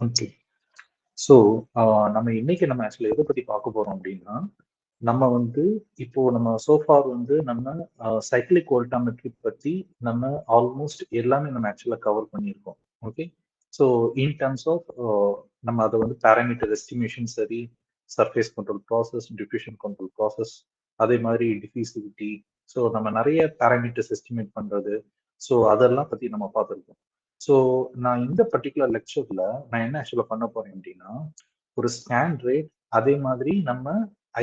Okay. So நம்ம இன்னைக்கு நம்ம ஆக்சுவலி எதை பத்தி பார்க்க போறோம் அப்படின்னா, நம்ம வந்து இப்போ நம்ம சோஃபார் வந்து நம்ம சைக்கிளிக் வோல்டாமெட்ரி பத்தி நம்ம ஆல்மோஸ்ட் எல்லாமே நம்ம ஆக்சுவலா கவர் பண்ணியிருக்கோம். Okay. So in terms of நம்ம அதை வந்து பேராமீட்டர் எஸ்டிமேஷன் சரி, surface control process, diffusion control process, அதே மாதிரி டிஃபியூசிவிட்டி. ஸோ நம்ம நிறைய பேராமீட்டர்ஸ் எஸ்டிமேட் பண்றது. ஸோ அதெல்லாம் பத்தி நம்ம பார்த்துருக்கோம். ஸோ நான் இந்த பர்டிகுலர் லெக்சர்ல நான் என்ன ஆக்சுவலா பண்ண போறேன் அப்படின்னா, ஒரு ஸ்கேன் ரேட், அதே மாதிரி நம்ம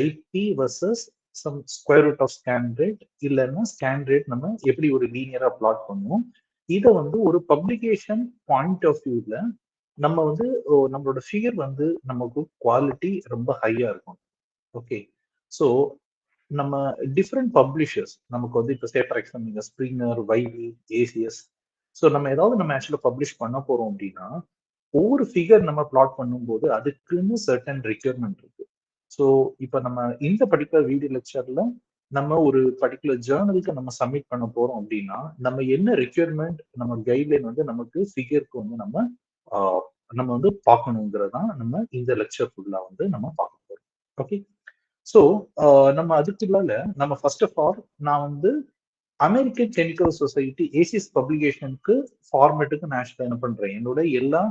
IP versus sum square root of scan rate, இல்லைன்னா ஸ்கேன் ரேட் நம்ம எப்படி ஒரு லீனியரா பிளாட் பண்ணுவோம். இதை வந்து ஒரு பப்ளிகேஷன் பாயிண்ட் ஆஃப் வியூல நம்ம வந்து நம்மளோட ஃபிகர் வந்து நமக்கு குவாலிட்டி ரொம்ப ஹையா இருக்கும். ஓகே. ஸோ நம்ம டிஃப்ரெண்ட் பப்ளிஷர்ஸ் நமக்கு வந்து இப்போ சே ஃபார் எக்ஸாம்பிள் நீங்க ஸ்ப்ரிங்கர், வைவி, ஏசிஎஸ். ஸோ நம்ம ஏதாவது நம்ம ஆக்சுவலா பப்ளிஷ் பண்ண போறோம் அப்படின்னா, ஒவ்வொரு ஃபிகர் நம்ம பிளாட் பண்ணும்போது அதுக்குன்னு சர்டன் ரெக்யர்மெண்ட் இருக்கு. ஸோ இப்போ நம்ம இந்த பர்டிகுலர் வீடியோ லெக்சர்ல நம்ம ஒரு பர்டிகுலர் ஜேர்னலுக்கு நம்ம சப்மிட் பண்ண போறோம் அப்படின்னா, நம்ம என்ன ரெக்யர்மெண்ட் நம்ம கைட்லைன் வந்து நமக்கு ஃபிகருக்கு வந்து ஆஹ், நம்ம வந்து பார்க்கணுங்கிறதான் நம்ம இந்த லெக்சர் ஃபுல்லா வந்து நம்ம பார்க்க போறோம். ஓகே. ஸோ நம்ம அதுக்குள்ளால நம்ம ஃபர்ஸ்ட் ஆஃப் ஆல் நான் வந்து அமெரிக்கன் கெமிக்கல் சொசைட்டி ஏசிஎஸ் பப்ளிகேஷனுக்கு ஃபார்மேட்டுக்கு நான் ஆக்சுவலா என்ன பண்றேன், என்னோட எல்லா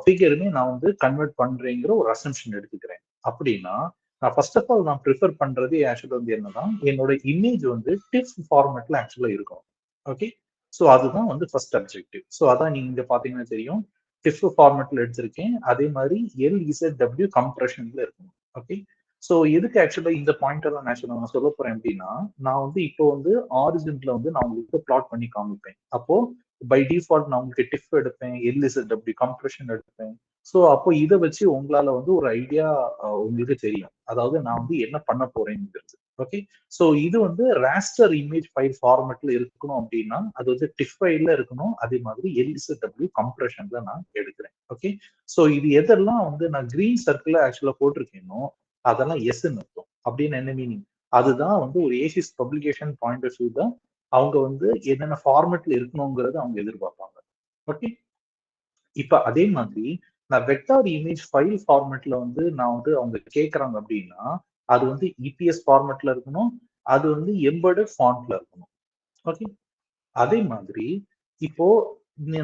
ஃபிகருமே நான் வந்து கன்வெர்ட் பண்றேங்கிற ஒரு அசம்ஷன் எடுத்துக்கிறேன். அப்படின்னா நான் ஃபர்ஸ்ட் ஆஃப் ஆல் நான் ப்ரிஃபர் பண்றது ஆக்சுவலா வந்து என்னதான் என்னோட இமேஜ் வந்து டிஃப் ஃபார்மேட்ல ஆக்சுவலா இருக்கும். ஓகே. ஸோ அதுதான் வந்து ஃபர்ஸ்ட் அப்ஜெக்டிவ். ஸோ அதான் நீங்க இங்க பாத்தீங்கன்னா தெரியும், டிஃப் ஃபார்மேட்ல எடுத்திருக்கேன். அதே மாதிரி எல்இசட் கம்ப்ரெஷன்ல இருக்கும். ஓகே. ஸோ எதுக்கு ஆக்சுவலா இந்த பாயிண்ட் எல்லாம் ஆக்சுவலா நான் சொல்ல போறேன் அப்படின்னா, நான் வந்து இப்போ வந்து ஆரிஜின்ல வந்து நான் உங்களுக்கு பிளாட் பண்ணி காமிப்பேன். அப்போ பை டிஃபால்ட் நான் உங்களுக்கு டிஃப் எடுப்பேன், எல்இசட் கம்ப்ரெஷன் எடுப்பேன். ஸோ அப்போ இதை வச்சு உங்களால வந்து ஒரு ஐடியா உங்களுக்கு தெரியும், அதாவது நான் வந்து என்ன பண்ண போறேங்கிறது. ஓகே. ஸோ இது வந்து ராஸ்டர் இமேஜ் ஃபைல் ஃபார்மேட்ல இருக்கணும் அப்படின்னா அது வந்து டிஃப் ஃபைல்ல இருக்கணும். அதே மாதிரி எல்இசட் கம்ப்ரெஷன்ல நான் எடுக்கிறேன். ஓகே. ஸோ இது எதெல்லாம் வந்து நான் கிரீன் சர்க்கிள் ஆக்சுவலா போட்டிருக்கேனோ அதெல்லாம் எஸ்ன்னு அர்த்தம். அப்படின்னு என்ன மீனிங்? அதுதான் வந்து ஒரு ACS publication point of view தான் அவங்க வந்து என்னென்ன ஃபார்மேட்ல இருக்கணுங்கிறத அவங்க எதிர்பார்ப்பாங்க. ஓகே. இப்ப அதே மாதிரி நான் வெக்டார் இமேஜ் ஃபைல் ஃபார்மேட்ல வந்து நான் வந்து அவங்க கேட்கறாங்க அப்படின்னா அது வந்து இபிஎஸ் ஃபார்மேட்ல இருக்கணும். அது வந்து எம்பெடட் ஃபாண்ட்ல இருக்கணும். ஓகே. அதே மாதிரி இப்போ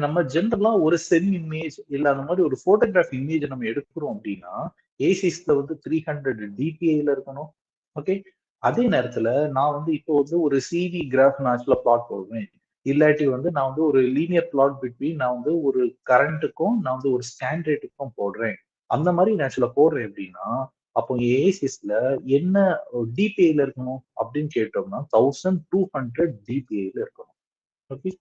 நம்ம ஜென்ரலா ஒரு செல் இமேஜ் இல்ல அந்த மாதிரி ஒரு போட்டோகிராஃப் இமேஜ் நம்ம எடுக்கிறோம் அப்படின்னா ஏசிஸ்ல வந்து 300 டிபிஐல இருக்கணும். ஓகே. அதே நேரத்துல நான் வந்து இப்போ வந்து ஒரு சிவி கிராஃப் நான் ஆக்சுவலா பிளாட் போடுவேன். இல்லாட்டி வந்து நான் வந்து ஒரு லீனியர் பிளாட் பிட்வீன் நான் வந்து ஒரு கரண்ட்டுக்கும் நான் வந்து ஒரு ஸ்கேன் ரேட்டுக்கும் போடுறேன். அந்த மாதிரி நான் ஆக்சுவலா போடுறேன் அப்படின்னா அப்போ ஏசிஸ்ல என்ன டிபிஐல இருக்கணும் அப்படின்னு கேட்டோம்னா 1200 டிபிஐல இருக்கணும். ஓகே.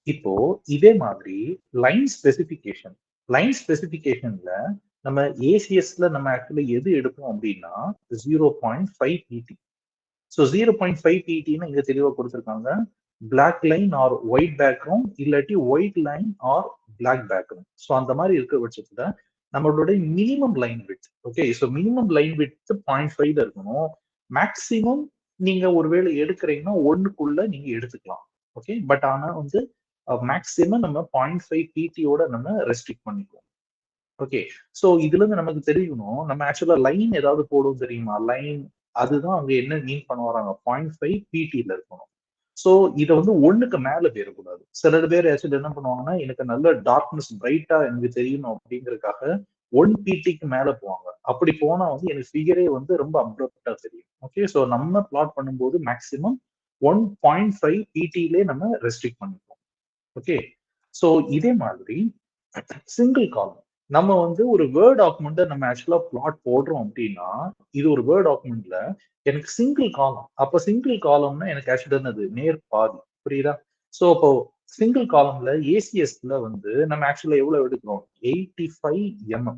இப்போ இதே மாதிரி லைன் ஸ்பெசிபிகேஷன் லைன் ஸ்பெசிபிகேஷன்ல நம்ம ஏசிஎஸ்ல நம்ம ஆக்சுவலி எது எடுப்போம் அப்படின்னா 0.5 பிடி. ஸோ 0.5 பிடின்னு இங்க தெளிவா கொடுத்துருக்காங்க. Black line or white background இல்லாட்டி white line or black background. So அந்த மாதிரி இருக்கிற பட்சத்துல நம்மளுடைய minimum line width. Okay. So minimum line width 0.5 இருக்கணும். மேக்சிமம் நீங்க ஒருவேளை எடுக்கிறீங்கன்னா ஒண்ணுக்குள்ள நீங்க எடுத்துக்கலாம். ஓகே. பட் ஆனா வந்து மேக்சிமம் நம்ம 0.5 பிடியோட நம்ம ரெஸ்ட்ரிக்ட் பண்ணிக்குவோம். ஓகே. சோ இதுல இருந்து நமக்கு தெரியணும் நம்ம ஆக்சுவலா லைன் ஏதாவது போடும் தெரியுமா? லைன் அதுதான் அவங்க என்ன மீன் பண்ண வராங்க 0.5 பிடில இருக்கணும். சோ இத வந்து ஒண்ணுக்கு மேல போயிடக்கூடாது. சில பேர் ஆக்சுவலி என்ன பண்ணுவாங்கன்னா எனக்கு நல்ல டார்க்னஸ் பிரைட்டா எனக்கு தெரியணும் அப்படிங்கறதுக்காக 1 பிடிக்கு மேல போவாங்க. அப்படி போனா வந்து எனக்கு ஃபிகரே வந்து ரொம்ப அப்ரப்டா தெரியும். ஓகே. சோ நம்ம பிளாட் பண்ணும்போது மேக்சிமம் 1.5 பிடிலே நம்ம ரெஸ்ட்ரிக்ட் பண்ணிப்போம். ஓகே. சோ இதே மாதிரி சிங்கிள் காலம் நம்ம வந்து ஒரு வேர்ட் டாக்குமெண்ட்டை நம்ம ஆக்சுவலா பிளாட் போடுறோம் அப்படின்னா இது ஒரு வேர்ட் டாக்குமெண்ட்ல எனக்கு சிங்கிள் காலம். அப்ப சிங்கிள் காலம்னா எனக்கு ஆக்சுவலா என்னது நேர் பாதி. புரியுதா? சோ அப்போ சிங்கிள் காலம்ல ஏசிஎஸ்ல வந்து நம்ம ஆக்சுவலா எவ்வளவு எடுக்கிறோம்? 85 mm.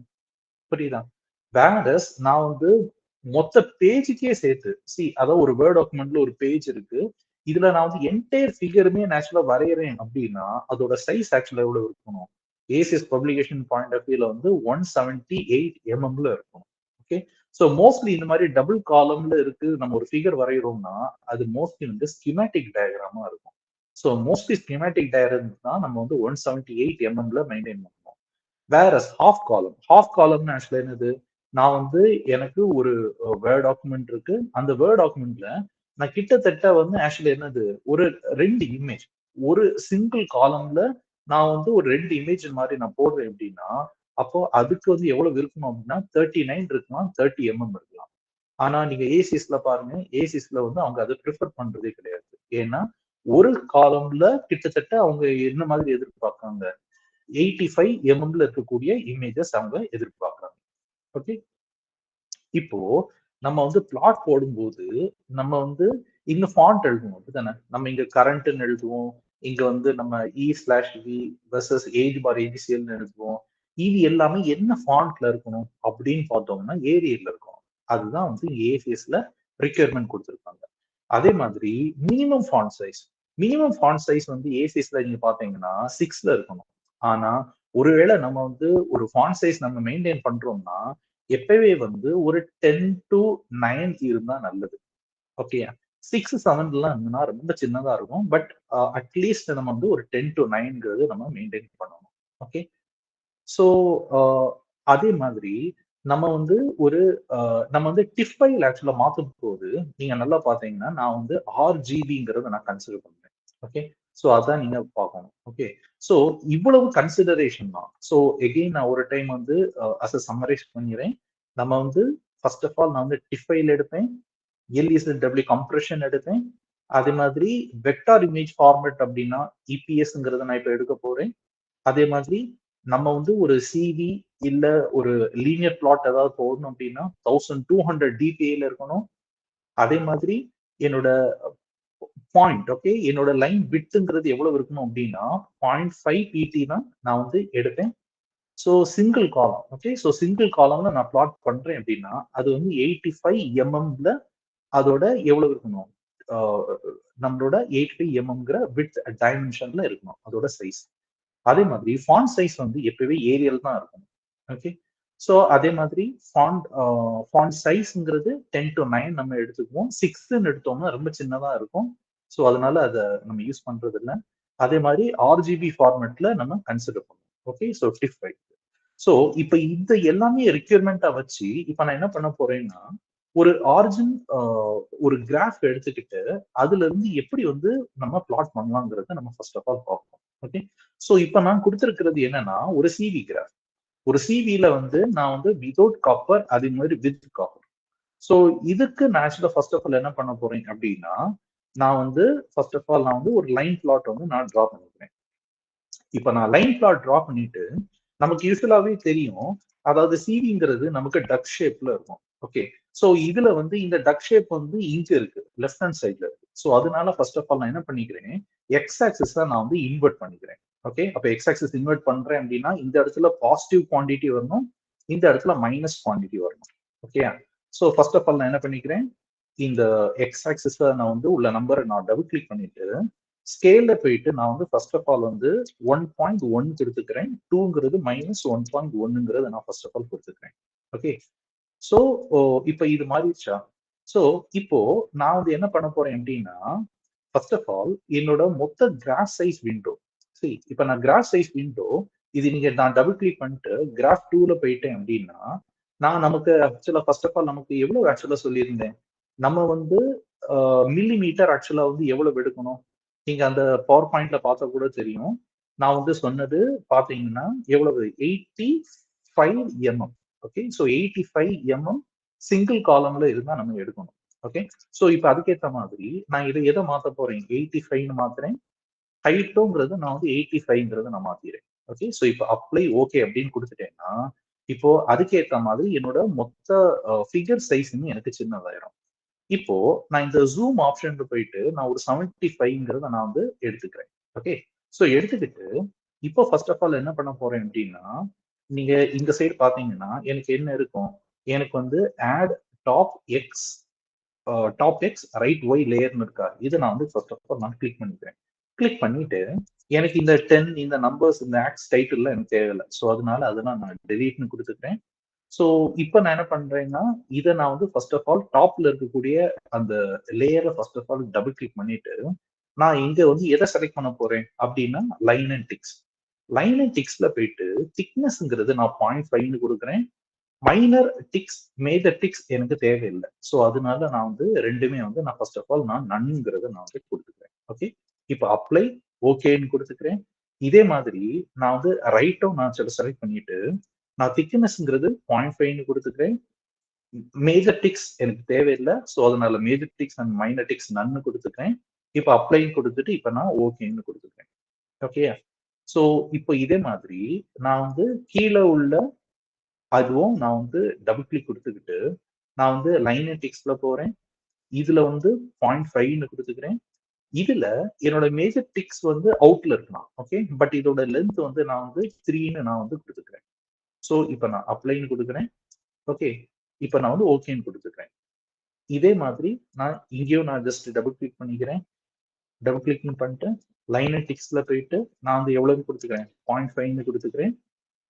புரியுதா? வேரஸ் நான் வந்து மொத்த பேஜுக்கே சேர்த்து அதாவது ஒரு வேர்ட் டாக்குமெண்ட்ல ஒரு பேஜ் இருக்கு. இதுல நான் வந்து என்டையர் ஃபிகருமே நேச்சுரலா வரையறேன் அப்படின்னா அதோட சைஸ் ஆக்சுவலா எவ்வளவு இருக்கணும்? ஏசிஎஸ் பப்ளிகேஷன் பாயிண்ட் ஆஃப் வியூல வந்து 178 mmல இருக்கும். ஓகே. ஸோ மோஸ்ட்லி இந்த மாதிரி டபுள் காலம்ல இருக்கு நம்ம ஒரு ஃபிகர் வரைகிறோம்னா அது மோஸ்ட்லி வந்து ஸ்கிமேட்டிக் டயக்ராமா இருக்கும். ஸோ மோஸ்ட்லி ஸ்கிமேட்டிக் டயக்ராம் தான் நம்ம வந்து 178 mmல மெயின்டைன் பண்ணுவோம். வேற ஹாஃப் காலம் ஆக்சுவலா என்னது, நான் வந்து எனக்கு ஒரு வேர்ட் டாக்குமெண்ட் இருக்கு. அந்த வேர்ட் டாக்குமெண்ட்ல நான் கிட்டத்தட்ட வந்து ஆக்சுவலி என்னது ஒரு 2 இமேஜ் ஒரு சிங்கிள் காலம்ல நான் வந்து ஒரு 2 இமேஜ் மாதிரி நான் போடுறேன் அப்படின்னா, அப்போ அதுக்கு வந்து எவ்வளவு இருக்கணும் அப்படின்னா 39 இருக்கலாம், 30 இருக்கலாம். ஆனா நீங்க ஏசிஸ்ல பாருங்க, ஏசிஸ்ல வந்து அவங்க அதை ப்ரிஃபர் பண்றதே கிடையாது. ஏன்னா ஒரு காலம்ல கிட்டத்தட்ட அவங்க என்ன மாதிரி எதிர்பார்க்காங்க, 85 இருக்கக்கூடிய இமேஜஸ் அவங்க எதிர்பார்க்கறாங்க. ஓகே. இப்போ நம்ம வந்து பிளாட் போடும்போது நம்ம வந்து இங்க ஃபாண்ட் எழுதுவோம் அப்படிதானே? நம்ம இங்க கரண்ட்னு எழுதுவோம். இங்க வந்து நம்ம E/V வெர்சஸ் ஏஜ் பார் ஏஜிசிஎல்னு எழுதுவோம். இது எல்லாமே என்ன ஃபாண்ட்ல இருக்கணும் அப்படின்னு பார்த்தோம்னா ஏரியல்ல இருக்கும். அதுதான் வந்து ஏசிஎஸ்ல ரிக்வயர்மெண்ட் கொடுத்திருக்காங்க. அதே மாதிரி minimum font size. Minimum font size வந்து ஏசிஎஸ்ல நீங்க பாத்தீங்கன்னா 6ல இருக்கணும். ஆனா ஒருவேளை நம்ம வந்து ஒரு ஃபாண்ட் சைஸ் நம்ம மெயின்டைன் பண்றோம்னா எப்பவே வந்து ஒரு 10 to 9 இருந்தா நல்லது. ஓகே. 6, 7லாம் இருந்ததுன்னா ரொம்ப சின்னதா இருக்கும். பட் அட்லீஸ்ட் நம்ம வந்து ஒரு 10 to 9ங்கிறது நம்ம மெயின்டைன் பண்ணணும். ஓகே. ஸோ அதே மாதிரி நம்ம வந்து ஒரு நம்ம வந்து டிஃப் ஃபைல் ஆக்சுவலா மாத்தும் போது நீங்க நல்லா பாத்தீங்கன்னா நான் வந்து RGBங்கிறத நான் கன்சிடர் பண்றேன். ஓகே. ஸோ அதான் நீங்க பார்க்கணும். ஓகே. ஸோ இவ்வளவு கன்சிடரேஷன் தான். ஸோ எகெயின் நான் ஒரு டைம் வந்து அஸ் அ சம்மரைஸ் பண்ணிடுறேன். நம்ம வந்து ஃபர்ஸ்ட் ஆஃப் ஆல் நான் வந்து டிஃப் ஃபைல் எடுப்பேன். LSW கம்ப்ரெஷன் எடுப்பேன். அதே மாதிரி வெக்டார் இமேஜ் ஃபார்மேட் அப்படின்னா EPSங்கிறத நான் இப்ப எடுக்க போறேன். அதே மாதிரி நம்ம வந்து ஒரு சிவி இல்ல ஒரு லீனியர் பிளாட் ஏதாவது போடணும் அப்படின்னா 1200 டிபிஐல இருக்கணும். அதே மாதிரி என்னோட பாயிண்ட் ஓகே என்னோட லைன் விட்ங்கிறது எவ்வளவு இருக்கணும் அப்படின்னா 0.5 பிடி தான் நான் வந்து எடுப்பேன். So single column okay. So single காலம்ல நான் பிளாட் பண்றேன் அப்படின்னா அது வந்து 85 எம்எம்ல அதோட எவ்வளவு இருக்கணும், ஆஹ் நம்மளோட 85 எம்எம்ங்கிற வித் டைமென்ஷன்ல இருக்கணும் அதோட சைஸ். அதே மாதிரி ஃபாண்ட் சைஸ் வந்து எப்பவே ஏரியல் தான் இருக்கும். ஓகே. ஸோ அதே மாதிரி ஃபாண்ட் சைஸ்ங்கிறது 10 to 9 நம்ம எடுத்துக்குவோம். 6ன்னு எடுத்தோம்னா ரொம்ப சின்னதா இருக்கும். ஸோ அதனால அதை நம்ம யூஸ் பண்றது இல்லை. அதே மாதிரி RGB ஃபார்மேட்ல நம்ம கன்சிடர் பண்ணுவோம். ஓகே. ஸோ டிஃப் ஃபைல். ஸோ இப்ப இந்த எல்லாமே ரெக்யர்மெண்டா வச்சு இப்ப நான் என்ன பண்ண போறேன்னா ஒரு ஆரிஜின் ஒரு கிராஃப் எடுத்துக்கிட்டு அதுல இருந்து எப்படி வந்து நம்ம பிளாட் பண்ணலாங்கிறத நம்ம ஃபர்ஸ்ட் ஆஃப் ஆல் பார்ப்போம். ஓகே. ஸோ இப்ப நான் கொடுத்திருக்கிறது என்னன்னா ஒரு சிவி கிராஃப். ஒரு சிவில வந்து நான் வந்து விதவுட் காப்பர் அதே மாதிரி வித் காப்பர். ஸோ இதுக்கு நான் ஆக்சுவலா ஃபர்ஸ்ட் ஆஃப் ஆல் என்ன பண்ண போறேன் அப்படின்னா நான் வந்து ஃபர்ஸ்ட் ஆஃப் ஆல் நான் வந்து ஒரு லைன் பிளாட் வந்து நான் டிரா பண்ணிக்கிறேன். இப்ப நான் லைன் பிளாட் டிரா பண்ணிட்டு நமக்கு யூஸ்வலாவே தெரியும். அதாவது சிவிங்கிறது நமக்கு டக் ஷேப்ல இருக்கும். ஓகே. சோ இதுல வந்து இந்த டக் ஷேப் வந்து இங்க இருக்கு, லெஃப்ட் ஹேண்ட் சைட்ல இருக்கு. சோ அதனால ஃபர்ஸ்ட் ஆஃப் ஆல் நான் என்ன பண்ணிக்கிறேன், எக்ஸ் ஆக்சிஸ் நான் வந்து இன்வெர்ட் பண்ணிக்கிறேன். ஓகே. அப்ப எக்ஸ் ஆக்சிஸ் இன்வெர்ட் பண்றேன் அப்படின்னா இந்த இடத்துல பாசிட்டிவ் குவான்டிட்டி வரணும், இந்த இடத்துல மைனஸ் குவான்டிட்டி வரணும். Okay. So first of all நான் என்ன பண்ணிக்கிறேன், இந்த எக்ஸ் ஆக்சிஸ்ல நான் வந்து உள்ள நம்பரை நான் டபுள் கிளிக் பண்ணிட்டு ஸ்கேல்ல போயிட்டு நான் வந்து ஃபர்ஸ்ட் ஆஃப் ஆல் வந்து 1.1 எடுத்துக்கிறேன். 2ங்கிறது -1.1ங்கிறது நான் ஃபர்ஸ்ட் ஆஃப் ஆல் கொடுத்துக்கிறேன். ஓகே. ஸோ இப்போ இது மாறிடுச்சா? ஸோ இப்போ நான் வந்து என்ன பண்ண போறேன் அப்படின்னா ஃபர்ஸ்ட் ஆஃப் ஆல் என்னோட மொத்த கிராஃப் சைஸ் விண்டோ. சரி இப்போ நான் கிராஃப் சைஸ் விண்டோ இது நீங்க நான் டபுள் கிளிக் பண்ணிட்டு கிராஃப் 2ல போயிட்டேன் அப்படின்னா நான் நமக்கு ஆக்சுவலா ஃபர்ஸ்ட் ஆஃப் ஆல் நமக்கு எவ்வளவு ஆக்சுவலா சொல்லியிருந்தேன், நம்ம வந்து மில்லி மீட்டர் ஆக்சுவலா வந்து எவ்வளவு எடுக்கணும், நீங்க அந்த பவர் பாயிண்ட்ல பார்த்தா கூட தெரியும். நான் வந்து சொன்னது பாத்தீங்கன்னா எவ்வளவு 85 mm. Okay. So 85 mm single காலம்ல இருந்தா நம்ம எடுக்கணும். ஓகே. ஸோ இப்போ அதுக்கேற்ற மாதிரி நான் இதை எதை மாத்த போறேன், 85ன்னு மாத்துறேன். ஹைட்டோங்கிறது நான் வந்து 85ங்கிறத நான் மாத்திடுறேன். ஓகே. ஸோ இப்போ அப்ளை ஓகே அப்படின்னு கொடுத்துட்டேன்னா இப்போ அதுக்கேற்ற மாதிரி என்னோட மொத்த ஃபிகர் சைஸ்ன்னு எனக்கு சின்னதாயிரும். இப்போ நான் இந்த ஜூம் ஆப்ஷன் போயிட்டு நான் ஒரு 75ங்கிறத நான் வந்து எடுத்துக்கிறேன். ஓகே. ஸோ எடுத்துக்கிட்டு இப்போ ஃபர்ஸ்ட் ஆஃப் ஆல் என்ன பண்ண போறேன் அப்படின்னா நீங்க இந்த சைடு பாத்தீங்கன்னா எனக்கு என்ன இருக்கும், எனக்கு வந்து at top X right Y லேயர்னு இருக்கா, இதை நான் வந்து ஃபர்ஸ்ட் ஆஃப் ஆல் நான் கிளிக் பண்ணிக்கிறேன். கிளிக் பண்ணிட்டு எனக்கு இந்த 10 இந்த நம்பர்ஸ் இந்த ஆக்ஸ் டைட்டில் எனக்கு தேவையில்லை. ஸோ அதனால அதெல்லாம் நான் டெலீட்னு கொடுத்துக்கிறேன். ஸோ இப்போ நான் என்ன பண்றேன்னா இதை நான் வந்து ஃபர்ஸ்ட் ஆஃப் ஆல் டாப்ல இருக்கக்கூடிய அந்த லேயரை first of all double click பண்ணிட்டு நான் இங்க வந்து எதை செலக்ட் பண்ண போறேன் அப்படின்னா line and ticks. Line and டிக்ஸ்ல போயிட்டு திக்னஸ்ங்கிறது நான் 0.5 கொடுக்குறேன். மைனர் டிக்ஸ் மேஜர் டிக்ஸ் எனக்கு தேவையில்லை. ஸோ அதனால நான் வந்து ரெண்டுமே வந்து நான் ஃபர்ஸ்ட் ஆஃப் ஆல் நான் நன்ங்கிறத நான் வந்து கொடுத்துக்கிறேன். ஓகே, இப்போ அப்ளை ஓகேன்னு கொடுத்துக்கிறேன். இதே மாதிரி நான் வந்து ரைட்டும் நான் செலக்ட் பண்ணிட்டு நான் திக்னஸ்ங்கிறது 0.5 கொடுத்துக்கிறேன். மேஜர் டிக்ஸ் எனக்கு தேவையில்லை. ஸோ அதனால major ticks and minor ticks நன்னு கொடுத்துக்கிறேன். இப்போ அப்ளைன்னு கொடுத்துட்டு இப்போ நான் ஓகேன்னு கொடுத்துக்கிறேன். ஓகே, ஸோ இப்போ இதே மாதிரி நான் வந்து கீழே உள்ள அதுவும் நான் வந்து டபுள் கிளிக் கொடுத்துக்கிட்டு நான் வந்து லைன் அண்ட் டெக்ஸ்ட்ல போறேன். இதுல வந்து 0.5 கொடுத்துக்கிறேன். இதுல என்னோட மேஜர் டிக்ஸ் வந்து அவுட்ல இருக்கலாம். ஓகே, பட் இதோட லென்த் வந்து நான் வந்து 3 நான் வந்து கொடுத்துக்கிறேன். ஸோ இப்போ நான் அப்ளைன்னு கொடுக்குறேன். ஓகே, இப்போ நான் வந்து ஓகேன்னு கொடுத்துக்கிறேன். இதே மாதிரி நான் இங்கேயும் நான் ஜஸ்ட் டபுள் கிளிக் பண்ணிக்கிறேன். டபுள் கிளிக் பண்ணிட்டு லைன் அண்ட் டிக்ஸ்ல போயிட்டு நான் வந்து எவ்வளவுன்னு கொடுத்துக்கிறேன், 0.5 கொடுத்துக்கிறேன்.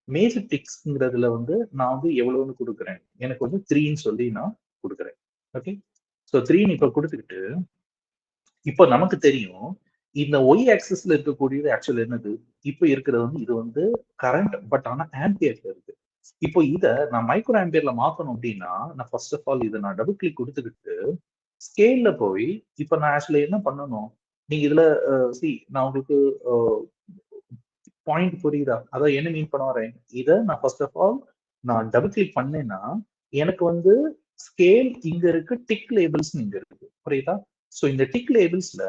மேஜர் டிக்ஸ்ங்கிறதுல வந்து நான் வந்து எவ்வளவுன்னு கொடுக்குறேன், எனக்கு வந்து 3ன்னு சொல்லி நான் கொடுக்குறேன். ஓகே, ஸோ 3 இப்போ கொடுத்துக்கிட்டு இப்போ நமக்கு தெரியும் இந்த ஒய் ஆக்சிஸ்ல இருக்கக்கூடியது ஆக்சுவல் என்னது, இப்போ இருக்கிறது வந்து இது வந்து கரண்ட், பட் ஆனா ஆம்பியர்ல இருக்கு. இப்போ இதை நான் மைக்ரோ ஆம்பியர்ல மாத்தணும் அப்படின்னா நான் ஃபர்ஸ்ட் ஆஃப் ஆல் இதை நான் டபுள் கிளிக் கொடுத்துக்கிட்டு ஸ்கேல்ல போய் இப்போ நான் ஆக்சுவலி என்ன பண்ணணும், நீங்க இதுல நான் உங்களுக்கு பாயிண்ட் புரியுதா, அதான் என்ன மீன் பண்ண வரேன். இதை நான் ஃபர்ஸ்ட் ஆஃப் ஆல் நான் டபுள் கிளிக் பண்ணேன்னா எனக்கு வந்து ஸ்கேல் இங்க இருக்கு, டிக் லேபிள்ஸ் இங்க இருக்கு, புரியுதா. ஸோ இந்த டிக் லேபிள்ஸ்ல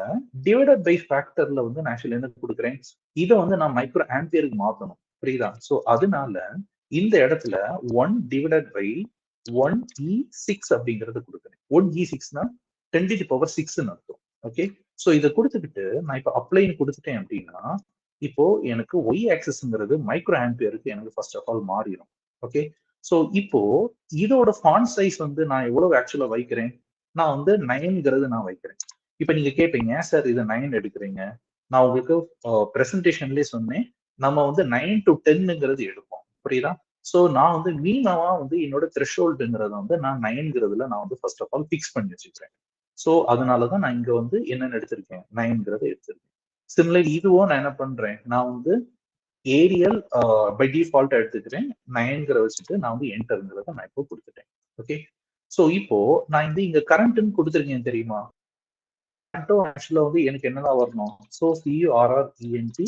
டிவைடட் பை ஃபேக்டர்ல வந்து நான் ஆக்சுவலி என்ன கொடுக்குறேன், இதை வந்து நான் மைக்ரோ ஆம்பியருக்கு மாத்தணும், புரியுதா. ஸோ அதனால இந்த இடத்துல 1 டிவைடட் பை 1e6 அப்படிங்கறது கொடுக்குறேன். 1e6னா 10⁶ அர்த்தம். ஓகே, ஸோ இதை கொடுத்துக்கிட்டு நான் இப்போ அப்ளைன்னு கொடுத்துட்டேன் அப்படின்னா இப்போ எனக்கு ஒய் ஆக்சிஸ்ங்கிறது மைக்ரோ ஆம்பியருக்கு எனக்கு ஃபர்ஸ்ட் ஆஃப் ஆல் மாறிடும். ஓகே, ஸோ இப்போ இதோட ஃபாண்ட் சைஸ் வந்து நான் எவ்வளவு ஆக்சுவலா வைக்கிறேன், நான் வந்து 9ங்கிறது நான் வைக்கிறேன். இப்போ நீங்க கேட்பீங்க சார் இது 9 எடுக்கிறீங்க, நான் உங்களுக்கு பிரசன்டேஷன்லேயே சொன்னேன் நம்ம வந்து 9 to 10ங்கிறது எடுப்போம், புரியுதா. ஸோ நான் வந்து மீனவா வந்து என்னோட த்ரெஷோல்டுங்கிறத வந்து நான் 9ங்கிறதுல நான் வந்து ஃபர்ஸ்ட் ஆஃப் ஆல் ஃபிக்ஸ் பண்ணி வச்சுக்கிறேன். ஸோ அதனாலதான் நான் இங்க வந்து என்னென்னு எடுத்திருக்கேன், 9ங்கிறத எடுத்திருக்கேன். சிமிலர் இதுவும் நான் என்ன பண்றேன், நான் வந்து ஏரியல் பை டிஃபால்ட் எடுத்துக்கிறேன், 9ங்கிற வச்சுட்டு நான் வந்து என்டர்ங்கிறத நான் இப்போ கொடுத்துட்டேன். ஓகே, ஸோ இப்போ நான் இந்த இங்க கரண்ட்னு கொடுத்துருக்கேன் தெரியுமா, ஆக்சுவலா வந்து எனக்கு என்னதான் வரணும், ஸோ CURRENT.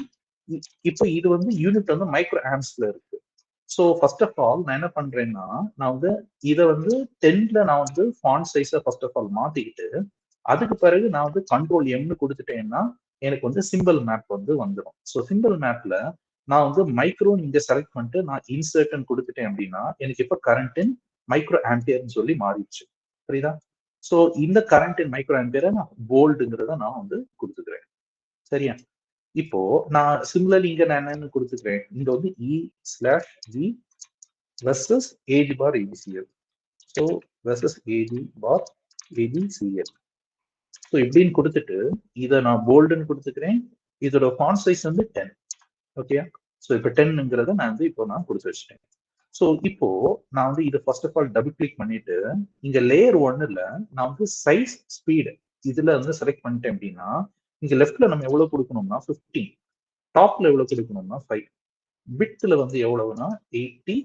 இப்போ இது வந்து யூனிட் வந்து மைக்ரோ ஆம்ஸ்ல இருக்கு. ஸோ ஃபர்ஸ்ட் ஆஃப் ஆல் நான் என்ன பண்றேன்னா நான் வந்து இதை வந்து 10ல நான் வந்து ஃபாண்ட் சைஸை ஃபர்ஸ்ட் ஆஃப் ஆல் மாத்திக்கிட்டு அதுக்கு பிறகு நான் வந்து கண்ட்ரோல் எம்னு கொடுத்துட்டேன்னா எனக்கு வந்து சிம்பிள் மேப் வந்து வந்துடும். ஸோ சிம்பிள் மேப்ல நான் வந்து மைக்ரோ இங்க செலக்ட் பண்ணிட்டு நான் இன்சர்ட்னு கொடுத்துட்டேன் அப்படின்னா எனக்கு இப்போ கரண்ட் இன் மைக்ரோ ஆம்பியர்னு சொல்லி மாறிடுச்சு, புரியுதா. ஸோ இந்த கரண்ட் இன் மைக்ரோ ஆம்பியரை நான் போல்டுங்கிறத நான் வந்து கொடுத்துக்கிறேன், சரியா. இப்போ நான் சிமிலர்லி இங்க நான் என்னன்னு கொடுத்துக்கிறேன், இங்க வந்து E/V வெர்சஸ் AG பார் ABCL. ஸோ வெர்சஸ் AG பார் ABCL. ஸோ இப்படின்னு கொடுத்துட்டு இதை நான் போல்டுன்னு கொடுத்துக்கிறேன். இதோட ஃபாண்ட் சைஸ் வந்து 10. ஓகே, ஸோ இப்போ 10ங்கிறத நான் வந்து இப்போ நான் கொடுத்து வச்சுட்டேன். ஸோ இப்போ நான் வந்து இதை first of all double click பண்ணிட்டு இங்க லேயர் 1ல நான் வந்து சைஸ் ஸ்பீடு இதுல வந்து செலக்ட் பண்ணிட்டேன் அப்படின்னா இங்க லெஃப்ட்ல நம்ம எவ்வளவு கொடுக்கணும்னா 15, டாப்ல எவ்வளவு கொடுக்கணும்னா 5, பிட்ல வந்து எவ்வளவுனா 80,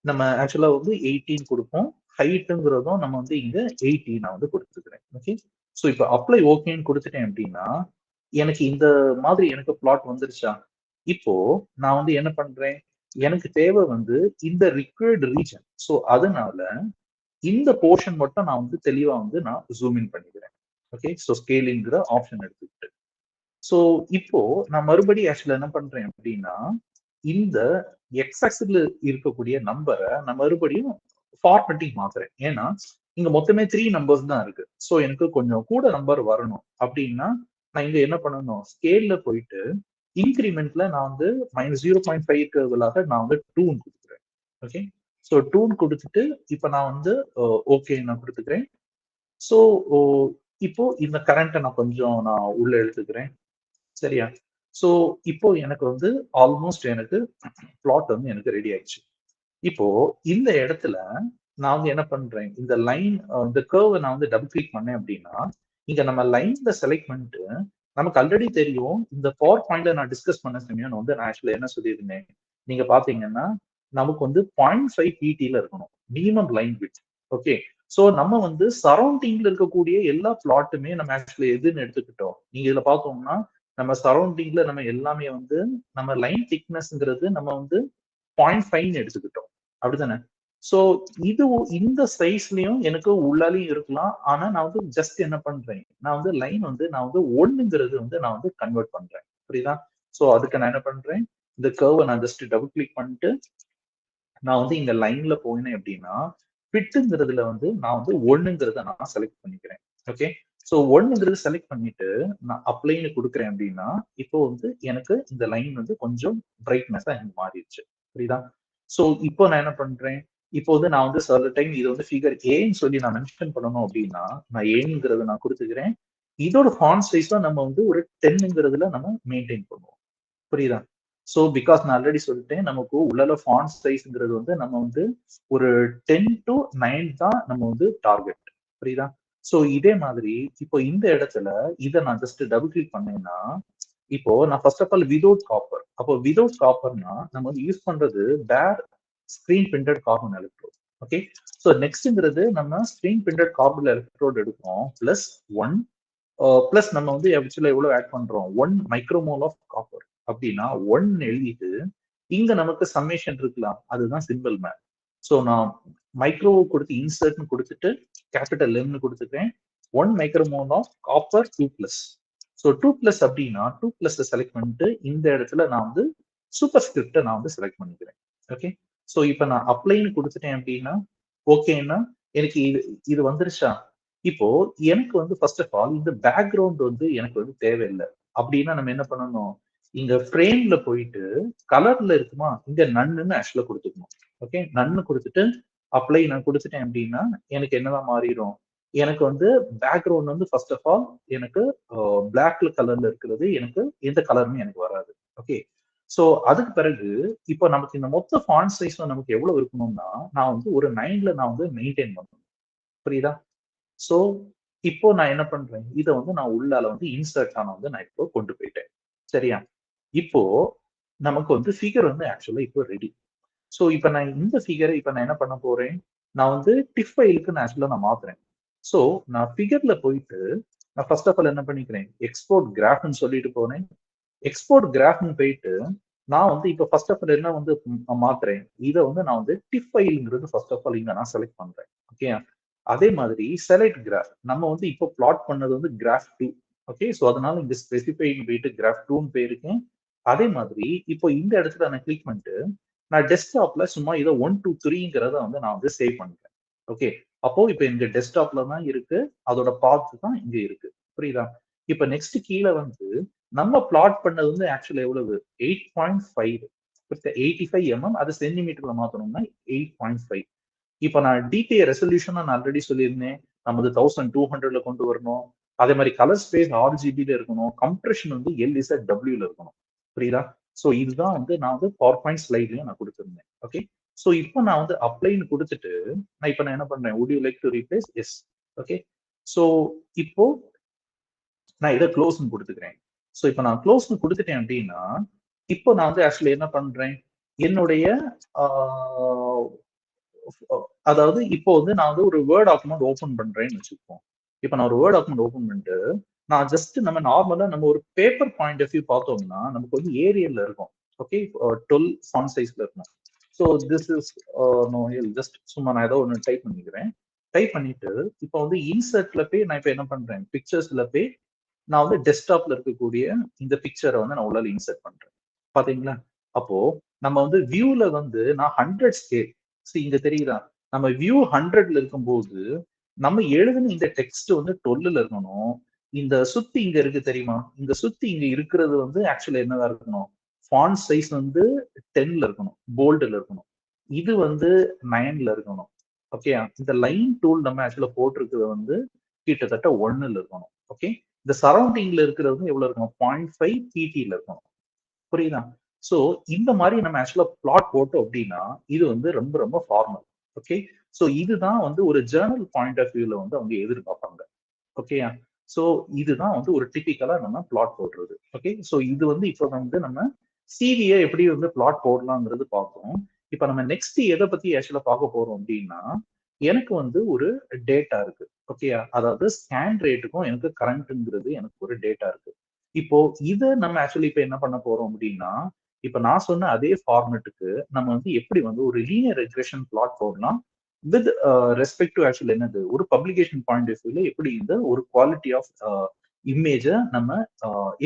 நம்ம ஆக்சுவலா வந்து 18 கொடுப்போம். ஹைட்டுங்கிறதும் நம்ம வந்து இங்க 80 நான் வந்து கொடுத்துருக்கிறேன். ஓகே, ஸோ இப்போ அப்ளை ஓகேன்னு கொடுத்துட்டேன் அப்படின்னா எனக்கு இந்த மாதிரி எனக்கு பிளாட் வந்துருச்சா. இப்போ நான் வந்து என்ன பண்றேன், எனக்கு தேவை வந்து இந்த ரிக்வயர்டு ரீஜன். ஸோ அதனால இந்த போர்ஷன் மட்டும் நான் வந்து தெளிவா வந்து நான் ஜூம் இன் பண்ணிக்கிறேன். ஓகே, ஸோ ஸ்கேலிங்கிற ஆப்ஷன் எடுத்துக்கிட்டு ஸோ இப்போ நான் மறுபடியும் ஆக்சுவலா என்ன பண்றேன் அப்படின்னா இந்த எக்ஸாக்ஸ்ல இருக்கக்கூடிய நம்பரை நான் மறுபடியும் ஃபார்மேட்டிங் மாத்துறேன். ஏன்னா இங்க மொத்தமே 3 நம்பர்ஸ் தான் இருக்கு. ஸோ எனக்கு கொஞ்சம் கூட நம்பர் வரணும் அப்படின்னா நான் இங்க என்ன பண்ணணும், ஸ்கேல்ல போயிட்டு இன்கிரிமெண்ட்ல நான் வந்து -0.5க்கு பதிலாக நான் வந்து 2 கொடுத்துக்கிறேன். ஓகே, ஸோ 2 கொடுத்துட்டு இப்போ நான் வந்து ஓகே நான் கொடுத்துக்கிறேன். ஸோ இப்போ இந்த கரண்ட்டை நான் கொஞ்சம் நான் உள்ள எடுத்துக்கிறேன், சரியா. ஸோ இப்போ எனக்கு வந்து ஆல்மோஸ்ட் எனக்கு பிளாட் வந்து எனக்கு ரெடி ஆயிடுச்சு. இப்போ இந்த இடத்துல நான் வந்து என்ன பண்றேன், இந்த லைன் இந்த கர்வை நான் வந்து டபுள் கிளிக் பண்ணேன் அப்படின்னா இங்க நம்ம லைன்ல செலக்ட் பண்ணிட்டு நமக்கு ஆல்ரெடி தெரியும். இந்த பவர் பாயிண்ட்ல நான் டிஸ்கஸ் பண்ண சமயம் வந்து நான் ஆக்சுவலா என்ன சொல்லியிருந்தேன், நீங்க பாத்தீங்கன்னா நமக்கு வந்து 0.5 பிடில இருக்கணும் minimum line width. Okay. So நம்ம வந்து சரௌண்டிங்ல இருக்கக்கூடிய எல்லா பிளாட்டுமே நம்ம ஆக்சுவலி எதுன்னு எடுத்துக்கிட்டோம். நீங்க இதுல பார்த்தோம்னா நம்ம சரௌண்டிங்ல நம்ம எல்லாமே வந்து நம்ம லைன் திக்னஸ்ங்கிறது நம்ம வந்து 0.5ன்னு எடுத்துக்கிட்டோம். அப்படிதானே? சோ இது இந்த சைஸ்லயும் எனக்கு உள்ளாலையும் இருக்கலாம். ஆனா நான் வந்து ஜஸ்ட் என்ன பண்றேன், நான் வந்து லைன் வந்து நான் வந்து 1ங்கிறது வந்து நான் வந்து கன்வெர்ட் பண்றேன். புரியுதா? சோ அதுக்கு நான் என்ன பண்றேன், இந்த கர்வ நான் ஜஸ்ட் டபுள் கிளிக் பண்ணிட்டு நான் வந்து இந்த லைன்ல போனேன் அப்படின்னா, ஃபிட்ங்கிறதுல வந்து நான் வந்து 1ங்கிறத நான் செலக்ட் பண்ணிக்கிறேன். ஓகே. சோ 1ங்கிறது செலக்ட் பண்ணிட்டு நான் அப்ளைன்னு குடுக்குறேன் அப்படின்னா, இப்போ வந்து எனக்கு இந்த லைன் வந்து கொஞ்சம் பிரைட்னஸா எனக்கு மாறிடுச்சு. புரியுதா? சோ இப்போ நான் என்ன பண்றேன், இப்போ வந்து நான் வந்து சில டைம் இது வந்து ஃபிகர் ஏன்னு சொல்லி நான் மென்ஷன் பண்ணணும் அப்படின்னா, நான் ஏங்கிறத நான் குடுத்துக்கிறேன். இதோட ஃபாண்ட் சைஸும் நம்ம வந்து ஒரு 10ங்கிறதுல நம்ம மெயின்டெயின் பண்ணுவோம். புரியுதா? சோ பிகாஸ் நான் ஆல்ரெடி சொல்லிட்டேன். நமக்கு உள்ளால ஃபாண்ட் சைஸ்ங்கிறது வந்து நம்ம வந்து ஒரு 10 டூ 9 தான் நம்ம வந்து டார்கெட். புரியுதா? சோ இதே மாதிரி இப்போ இந்த இடத்துல இத நான் ஜஸ்ட் டபுள் கிளிக் பண்ணேன்னா, இப்போ நான் first of all without copper. அப்போ வித்தவுட் காப்பர்னா நம்ம வந்து யூஸ் பண்றது bare screen printed carbon electrode. Okay. So நெக்ஸ்ட்ங்கிறது நம்ம ஸ்கிரீன் பிரிண்டட் கார்பன் எலக்ட்ரோட் எடுக்கிறோம். பிளஸ் 1 பிளஸ் நம்ம வந்து ஆக்சுவலா எவ்வளவு ஆட் பண்றோம் 1 மைக்ரோமோல் ஆஃப் காப்பர் அப்படின்னா 1 எழுதிட்டு இங்க நமக்கு சம்மேஷன் இருக்கலாம் அதுதான் சிம்பிள் மேப். ஸோ நான் மைக்ரோ கொடுத்து இன்சர்ட்னு கொடுத்துட்டு கேபிட்டல் எம்னு கொடுத்துட்டேன் 1 மைக்ரோமோல் ஆஃப் காப்பர் 2+. ஸோ 2+ அப்படின்னா 2+ செலக்ட் பண்ணிட்டு இந்த இடத்துல நான் வந்து சூப்பர் ஸ்கிரிப்டை நான் வந்து செலக்ட் பண்ணிக்கிறேன். ஓகே. ஸோ இப்போ நான் அப்ளைன்னு கொடுத்துட்டேன் அப்படின்னா ஓகேன்னா எனக்கு இது இது வந்துருச்சா. இப்போ எனக்கு வந்து ஃபர்ஸ்ட் ஆஃப் ஆல் இந்த பேக்ரவுண்ட் வந்து எனக்கு வந்து தேவையில்லை அப்படின்னா நம்ம என்ன பண்ணணும், இங்க ஃப்ரேம்ல போயிட்டு கலர்ல இருக்குமா இங்க நன்னுன்னு ஆக்சுவலா கொடுத்துக்கணும். ஓகே. நன்னு கொடுத்துட்டு அப்ளை நான் கொடுத்துட்டேன் அப்படின்னா எனக்கு என்னதான் மாறிடும், எனக்கு வந்து பேக்ரவுண்ட் வந்து ஃபர்ஸ்ட் ஆஃப் ஆல் எனக்கு பிளாக்ல கலர்ல இருக்கிறது எனக்கு எந்த கலருமே எனக்கு வராது. ஓகே. சோ அதுக்கு பிறகு இப்போ நமக்கு இந்த மொத்த ஃபாண்ட் சைஸ் நமக்கு எவ்வளவு இருக்கணும்னா நான் வந்து ஒரு 9ல நான் வந்து மெயின்டைன் பண்ணணும். புரியுதா? சோ இப்போ நான் என்ன பண்றேன், இத வந்து நான் உள்ளால வந்து இன்சர்ட் ஆன வந்து நான் இப்போ கொண்டு போயிட்டேன். சரியா? இப்போ நமக்கு வந்து ஃபிகர் வந்து ஆக்சுவலா இப்போ ரெடி. சோ இப்ப நான் இந்த ஃபிகர இப்ப நான் என்ன பண்ண போறேன், நான் வந்து டிஃப் ஃபைலுக்கு நான் ஆக்சுவலா நான் மாத்துறேன். சோ நான் ஃபிகர்ல போயிட்டு நான் ஃபர்ஸ்ட் ஆஃப் ஆல் என்ன பண்ணிக்கிறேன், எக்ஸ்போர்ட் கிராஃப்ன்னு சொல்லிட்டு போனேன். எக்ஸ்போர்ட் கிராஃப்னு போயிட்டு நான் வந்து இப்ப ஃபர்ஸ்ட் ஆஃப் ஆல் என்ன வந்து மாத்துறேன், இத வந்து நான் வந்து டிஃப் ஃபைல்ங்கிறது ஃபர்ஸ்ட் ஆஃப் ஆல் இங்க நான் செலக்ட் பண்றேன். ஓகே. அதே மாதிரி செலக்ட் கிராஃப் நம்ம வந்து இப்போ பிளாட் பண்ணது வந்து கிராஃப் 2. ஓகே. சோ அதனால இங்க ஸ்பெசிஃபைன்னு போயிட்டு கிராஃப் 2ன்னு போயிருக்கேன். அதே மாதிரி இப்போ இந்த இடத்துல நான் கிளிக் பண்ணிட்டு நான் டெஸ்க்டாப்ல சும்மா இதை 1 2 3ங்கிறத வந்து நான் வந்து சேவ் பண்ணிட்டேன். ஓகே. அப்போ இப்போ எங்க டெஸ்க்டாப்ல தான் இருக்கு. அதோட பாத் தான் இங்க இருக்கு. புரியுதா? இப்ப நெக்ஸ்ட் கீழ வந்து நம்ம பிளாட் பண்ணது வந்து ஆக்சுவலா எவ்வளவு 8.5 85 mm அது சென்டிமீட்டர்ல மாத்தணும்னா 8.5. இப்ப நான் டிபிஐ ரெசல்யூஷன் நான் ஆல்ரெடி சொல்லியிருந்தேன். நம்ம வந்து 1200ல கொண்டு வரணும். அதே மாதிரி கலர் ஸ்பேஸ் RGBல இருக்கணும். கம்ப்ரெஷன் வந்து LZWல இருக்கணும். புரியுதா? சோ இதுதான் வந்து நான் வந்து பவர் பாயிண்ட் ஸ்லைட்லயும் நான் கொடுத்திருந்தேன். ஓகே. சோ இப்போ நான் வந்து அப்ளைன்னு கொடுத்துட்டு நான் இப்ப நான் என்ன பண்றேன், would you like to replace? Yes. Okay. So இப்போ நான் இதை க்ளோஸ்னு கொடுத்துக்கிறேன். சோ இப்போ நான் க்ளோஸ்னு கொடுத்துட்டேன் அப்படின்னா இப்போ நான் வந்து ஆக்சுவலி என்ன பண்றேன், என்னுடைய ஆஹ் அதாவது இப்போ வந்து நான் வந்து ஒரு வேர்ட் டாக்குமெண்ட் ஓபன் பண்றேன்னு வச்சுப்போம். இப்போ நான் ஒரு வேர்ட் டாக்குமெண்ட் ஓபன் பண்ணிட்டு நான் ஜஸ்ட் நம்ம நார்மலா நம்ம ஒரு பேப்பர் பாயிண்ட் ஆஃப் வியூ பார்த்தோம்னா நமக்கு வந்து ஏரியல்ல இருக்கும். ஓகே. 12 ஃபாண்ட் சைஸ்ல இருக்கும். So this is no just சும்மா நான் ஏதோ ஒன்று டைப் பண்ணிக்கிறேன். டைப் பண்ணிட்டு இப்போ வந்து இன்சர்ட்ல போய் நான் இப்போ என்ன பண்றேன், பிக்சர்ஸ்ல போய் நான் வந்து டெஸ்க்டாப்ல இருக்கக்கூடிய இந்த பிக்சரை வந்து நான் உள்ளால இன்சர்ட் பண்றேன். பாத்தீங்களா? அப்போ நம்ம வந்து வியூல வந்து நான் 100 ஸ்கேல் இங்க தெரியுதா, நம்ம வியூ 100ல இருக்கும்போது நம்ம எழுதுன இந்த டெக்ஸ்ட் வந்து 12ல இருக்கணும். இந்த சுத்தி இங்க இருக்கு தெரியுமா, இந்த சுத்தி இங்க இருக்கிறது வந்து ஆக்சுவலா என்னவா இருக்கணும், ஃபாண்ட் சைஸ் வந்து 10ல இருக்கணும், போல்டுல இருக்கணும். இது வந்து 9ல இருக்கணும். ஓகே. இந்த லைன் டூல் நம்ம ஆக்சுவலா போட்டிருக்கிறது வந்து கிட்டத்தட்ட 1ல இருக்கணும். ஓகே. இந்த சரௌண்டிங்ல இருக்கிறது வந்து எவ்வளவு இருக்கணும், 0.5 பிடில இருக்கணும். புரியுதா? சோ இந்த மாதிரி நம்ம ஆக்சுவலா பிளாட் போட்டோம் அப்படின்னா இது வந்து ரொம்ப ரொம்ப ஃபார்மல். ஓகே. சோ இதுதான் வந்து ஒரு ஜேர்னல் பாயிண்ட் ஆஃப் வியூல வந்து அவங்க எதிர்பார்ப்பாங்க. ஓகேயா? ஸோ இதுதான் வந்து ஒரு டிபிக்கலா நம்ம பிளாட் போடுறது. ஓகே, ஸோ இது வந்து இப்போ வந்து நம்ம சிவியை எப்படி வந்து பிளாட் போடலாங்கிறது பார்ப்போம். இப்போ நம்ம நெக்ஸ்ட் எதை பத்தி ஆக்சுவலா பார்க்க போறோம் அப்படின்னா, எனக்கு வந்து ஒரு டேட்டா இருக்கு. ஓகே, அதாவது ஸ்கேன் ரேட்டுக்கும் எனக்கு கரண்ட்ங்கிறது எனக்கு ஒரு டேட்டா இருக்கு. இப்போ இதை நம்ம ஆக்சுவலி இப்போ என்ன பண்ண போறோம் அப்படின்னா, இப்போ நான் சொன்ன அதே ஃபார்மேட்டுக்கு நம்ம வந்து எப்படி வந்து ஒரு லீனியர் ரெக்ரெஷன் பிளாட் போடலாம் வித் ரெஸ்பெக்ட் டு ஆக்சுவல் என்னது ஒரு பப்ளிகேஷன் பாயிண்ட் ஆஃப் வியூல எப்படி இந்த ஒரு குவாலிட்டி ஆஃப் இமேஜ நம்ம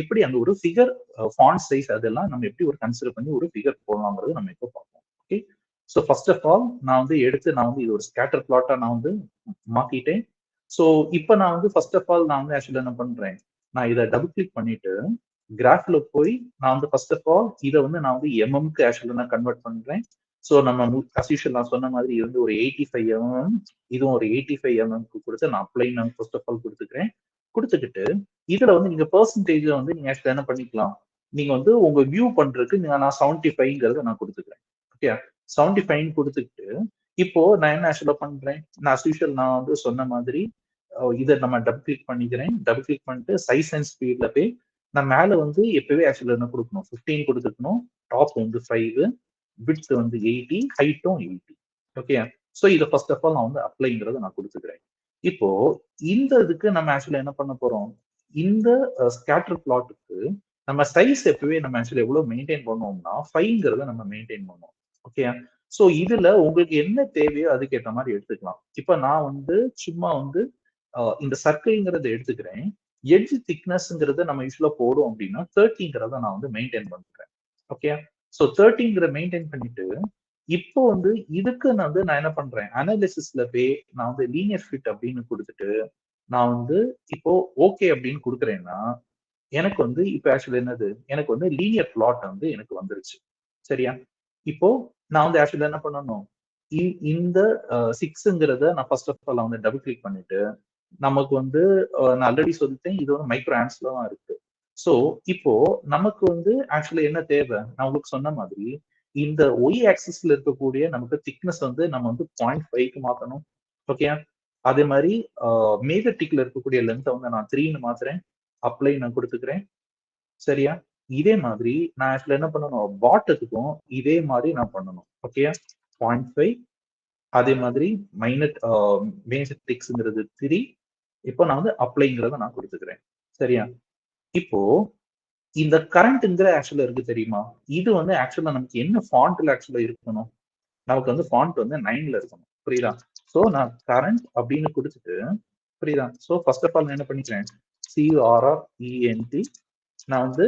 எப்படி அந்த ஒரு ஃபிகர் ஃபாண்ட் சைஸ் அதெல்லாம் நம்ம எப்படி ஒரு கன்சிடர் பண்ணி ஒரு ஃபிகர் போடலாங்கிறது நம்ம இப்போ பார்ப்போம். Okay, so first of all நான் வந்து எடுத்து நான் வந்து இது ஒரு ஸ்கேட்டர் பிளாட்டா நான் வந்து மாத்திட்டேன். ஸோ இப்போ நான் வந்து ஃபர்ஸ்ட் ஆஃப் ஆல் நான் வந்து ஆக்சுவலா என்ன பண்றேன், நான் இதை டபுள் கிளிக் பண்ணிட்டு கிராஃப்ல போய் நான் வந்து ஃபர்ஸ்ட் ஆஃப் ஆல் இதை வந்து நான் வந்து எம்எம்க்கு ஆக்சுவலா நான் கன்வெர்ட் பண்றேன். ஸோ நம்ம அஸ் யூஷுவல் நான் சொன்ன மாதிரி இது வந்து ஒரு 85 mm, இதுவும் ஒரு 85 mm கொடுத்து நான் அப்ளை நான் ஃபர்ஸ்ட் ஆஃப் ஆல் கொடுத்துக்கிறேன். கொடுத்துக்கிட்டு இதுல வந்து நீங்க பெர்சன்டேஜ் வந்து நீங்க ஆக்சுவலா என்ன பண்ணிக்கலாம், நீங்க வந்து உங்க வியூ பண்றதுக்கு நான் 75ங்கிறத நான் கொடுத்துக்கிறேன். ஓகே, 75 கொடுத்துக்கிட்டு இப்போ நான் என்ன ஆக்சுவலா பண்றேன், நான் அஸ் யூஷுவல் நான் வந்து சொன்ன மாதிரி இதை நம்ம டபுள் கிளிக் பண்ணிக்கிறேன். டபுள் கிளிக் பண்ணிட்டு சைஸ் அண்ட் ஸ்பீட்ல போய் நான் மேல வந்து எப்பவே ஆக்சுவலா என்ன கொடுக்கணும், 15 கொடுத்துக்கணும். டாப் வந்து 5, விட்த் வந்து 80, ஹைட்டும் 80. ஓகே, ஸோ இதை ஃபர்ஸ்ட் ஆஃப் ஆல் நான் வந்து அப்ளைங்கிறத நான் கொடுத்துக்கிறேன். இப்போ இந்த இதுக்கு நம்ம ஆக்சுவலா என்ன பண்ண போறோம், இந்த ஸ்கேட்டர் பிளாட்டுக்கு நம்ம சைஸ் எப்பவே நம்ம ஆக்சுவலி எவ்வளவு மெயின்டைன் பண்ணுவோம்னா 5ங்கிறத நம்ம மெயின்டைன் பண்ணுவோம். ஓகே, ஸோ இதுல உங்களுக்கு என்ன தேவையோ அதுக்கேற்ற மாதிரி எடுத்துக்கலாம். இப்ப நான் வந்து சும்மா வந்து இந்த சர்க்கிள்ங்கிறத எடுத்துக்கிறேன். எட்ஜ் திக்னஸ்ங்கிறத நம்ம யூஸ்வலா போடும் அப்படின்னா 30ங்கிறத நான் வந்து மெயின்டைன் பண்றேன். ஓகே, ஸோ 30ங்கிற மெயின்டைன் பண்ணிட்டு இப்போ வந்து இதுக்கு நான் வந்து நான் என்ன பண்றேன், அனாலிசிஸ்ல போய் நான் வந்து லீனியர் ஃபிட் அப்படின்னு கொடுத்துட்டு நான் வந்து இப்போ ஓகே அப்படின்னு கொடுக்குறேன்னா எனக்கு வந்து இப்போ ஆக்சுவலி என்னது, எனக்கு வந்து லீனியர் பிளாட் வந்து எனக்கு வந்துருச்சு. சரியா, இப்போ நான் வந்து ஆக்சுவலா என்ன பண்ணணும், இந்த 6ங்கிறத நான் ஃபர்ஸ்ட் ஆஃப் ஆல் வந்து டபுள் கிளிக் பண்ணிட்டு நமக்கு வந்து நான் ஆல்ரெடி சொல்லிட்டேன் இது வந்து மைக்ரோ ஆம்ஸ்ல தான் இருக்கு. ஸோ இப்போ நமக்கு வந்து ஆக்சுவலி என்ன தேவை, நான் உங்களுக்கு சொன்ன மாதிரி இந்த ஒய் ஆக்சிஸ்ல இருக்கக்கூடிய நமக்கு திக்னஸ் வந்து நம்ம வந்து 0.5க்கு மாத்தணும். ஓகே, அதே மாதிரி மேஜர் டிக்ல இருக்கக்கூடிய லென்த்தை வந்து நான் 3ன்னு மாத்துறேன். அப்ளை நான் கொடுத்துக்கிறேன். சரியா, இதே மாதிரி நான் ஆக்சுவலா என்ன பண்ணணும், பாட்டத்துக்கும் இதே மாதிரி நான் பண்ணணும். ஓகே, 0.5, அதே மாதிரி மைனட் மேஜர் டிக்ஸ்ங்கிறது 3. இப்போ நான் வந்து அப்ளைங்கிறத நான் கொடுத்துக்கிறேன். சரியா, இப்போ இந்த கரண்ட்ங்கிற ஆக்சுவலா இருக்கு தெரியுமா, இது வந்து ஆக்சுவலா நமக்கு என்ன ஃபாண்ட்ல ஆக்சுவலா இருக்கணும், நமக்கு வந்து ஃபாண்ட் வந்து 9ல இருக்கணும். புரியுதா, ஸோ நான் கரண்ட் அப்படின்னு கொடுத்துட்டு புரியுதா, ஸோ ஃபர்ஸ்ட் ஆஃப் ஆல் நான் என்ன பண்ணிக்கிறேன், CRRENT நான் வந்து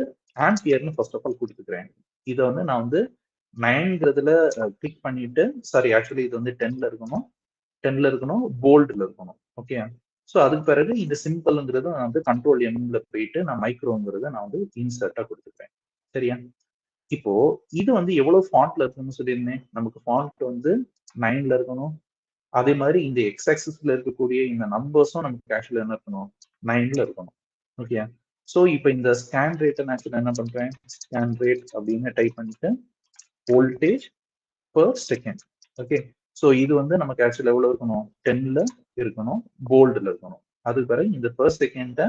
ஆம்பியர்னு ஃபர்ஸ்ட் ஆஃப் ஆல் கொடுத்துக்கிறேன். இதை வந்து நான் வந்து 9ங்கிறதுல கிளிக் பண்ணிட்டு, சாரி ஆக்சுவலி இது வந்து 10ல இருக்கணும், 10ல இருக்கணும், போல்டுல இருக்கணும். ஓகே, ஸோ அதுக்கு பிறகு இந்த சிம்பிள்ங்கிறது நான் வந்து கண்ட்ரோல் எம்ல போயிட்டு நான் மைக்ரோங்கிறத நான் வந்து இன்சர்ட்டா கொடுத்துக்கிறேன். சரியா, இப்போ இது வந்து எவ்வளவு ஃபாண்ட்ல இருக்கணும்னு சொல்லியிருந்தேன், நமக்கு ஃபாண்ட் வந்து 9ல இருக்கணும். அதே மாதிரி இந்த எக்ஸ் ஆக்சிஸ்ல இருக்கக்கூடிய இந்த நம்பர்ஸும் நமக்கு ஆக்சுவலா என்ன இருக்கணும், 9ல இருக்கணும். ஓகே, ஸோ இப்போ இந்த ஸ்கேன் ரேட்டை நான் ஆக்சுவலா என்ன பண்றேன், ஸ்கேன் ரேட் அப்படின்னு டைப் பண்ணிட்டு voltage per second. Okay, so இது வந்து நமக்கு ஆக்சுவலா எவ்வளவு இருக்கணும், 10ல இருக்கணும், போல்டுல இருக்கணும். அதுக்கு பிறகு இந்த பெர் செகண்ட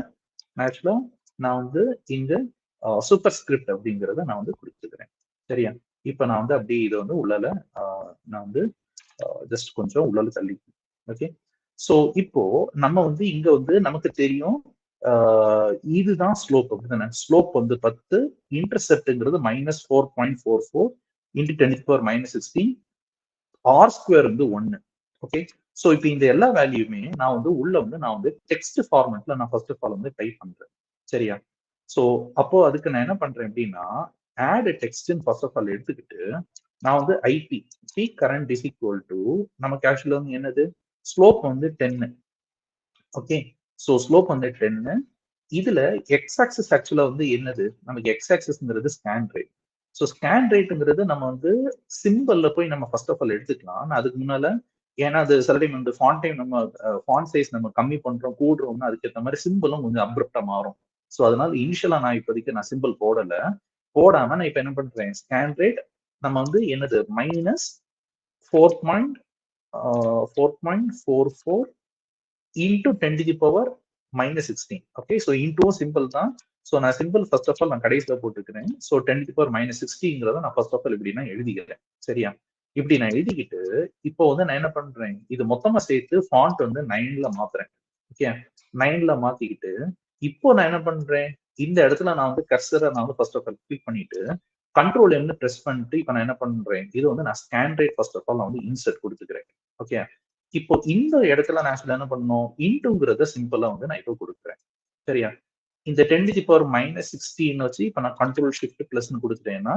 ஆக்சுவலா நான் வந்து இங்க சூப்பர் ஸ்கிரிப்ட் அப்படிங்கிறத நான் வந்து கொடுத்துக்கிறேன். சரியா, இப்போ நான் வந்து அப்படியே இதை வந்து உள்ளால நான் வந்து ஜஸ்ட் கொஞ்சம் உள்ளால தள்ளி. ஓகே, ஸோ இப்போ நம்ம வந்து இங்க வந்து நமக்கு தெரியும் இதுதான் ஸ்லோப் அப்படிதானே, ஸ்லோப் வந்து 10, இன்டர்செப்ட்ங்கிறது -4.44 இன்டு 10⁻⁻16, ஆர் ஸ்கொயர் வந்து 1. ஓகே, ஸோ இப்போ இந்த எல்லா வேல்யூமே நான் வந்து உள்ள வந்து நான் வந்து டெக்ஸ்ட் ஃபார்மேட்ல நான் ஃபர்ஸ்ட் ஆஃப் ஆல் வந்து டைப் பண்றேன். சரியா, ஸோ அப்போ அதுக்கு நான் என்ன பண்றேன் அப்படின்னா ஆட் டெக்ஸ்ட்னு ஃபர்ஸ்ட் ஆஃப் ஆல் எடுத்துக்கிட்டு நான் வந்து IP peak current is equal to நமக்கு ஆக்சுவலா வந்து என்னது, ஸ்லோப் வந்து 10. ஓகே, ஸோ ஸ்லோப் வந்து 10. இதுல எக்ஸ் ஆக்சிஸ் ஆக்சுவலா வந்து என்னது, நமக்கு எக்ஸ் ஆக்சிஸ்ங்கிறது ஸ்கேன் ரேட். ஸோ ஸ்கேன் ரேட்டுங்கிறது நம்ம வந்து சிம்பிள்ல போய் நம்ம ஃபர்ஸ்ட் ஆஃப் ஆல் எடுத்துக்கலாம். அதுக்கு முன்னால ஏன்னா அது சில டைம் வந்து ஃபாண்ட் டைம் நம்ம ஃபாண்ட் சைஸ் நம்ம கம்மி பண்றோம் கூடுறோம்னா அதுக்கேற்ற மாதிரி சிம்பிளும் கொஞ்சம் அப்ரப்டா மாறும். ஸோ அதனால இனிஷியலா நான் இப்போதைக்கு நான் சிம்பிள் போடல, போடாம நான் இப்ப என்ன பண்றேன், ஸ்கேன் ரேட் நம்ம வந்து என்னது -4.44 into 10⁻⁻16 -16. ஓகே, ஸோ இன்டூவும் சிம்பிள் தான். ஸோ நான் சிம்பிள் ஃபர்ஸ்ட் ஆஃப் ஆல் நான் கடைசியில் போட்டுக்கிறேன். ஸோ 10⁻60ங்கிறத நான் ஃபர்ஸ்ட் ஆஃப் ஆல் இப்படி நான் எழுதிக்கிறேன். சரியா? இப்படி நான் எழுதிக்கிட்டு இப்போ வந்து நான் என்ன பண்றேன், இது மொத்தமா சேர்த்து ஃபாண்ட் வந்து 9ல மாத்துறேன். ஓகே, 9ல மாத்திக்கிட்டு இப்போ நான் என்ன பண்றேன், இந்த இடத்துல நான் வந்து கர்சரை நான் வந்து ஃபர்ஸ்ட் ஆஃப் ஆல் கிளிக் பண்ணிட்டு கண்ட்ரோல் என்ன பிரஸ் பண்ணிட்டு இப்போ நான் என்ன பண்றேன், இது வந்து நான் scan rate first of all நான் வந்து இன்சர்ட் கொடுத்துக்கிறேன். ஓகே, இப்போ இந்த இடத்துல நான் ஆக்சுவலா என்ன பண்ணணும், இன்டுங்கிறத சிம்பிளா வந்து நான் இப்போ கொடுக்குறேன். சரியா? இந்த 10⁻16 வச்சு இப்போ நான் கண்ட்ரோல் ஷிஃப்ட் பிளஸ்ன்னு கொடுத்துட்டேன்னா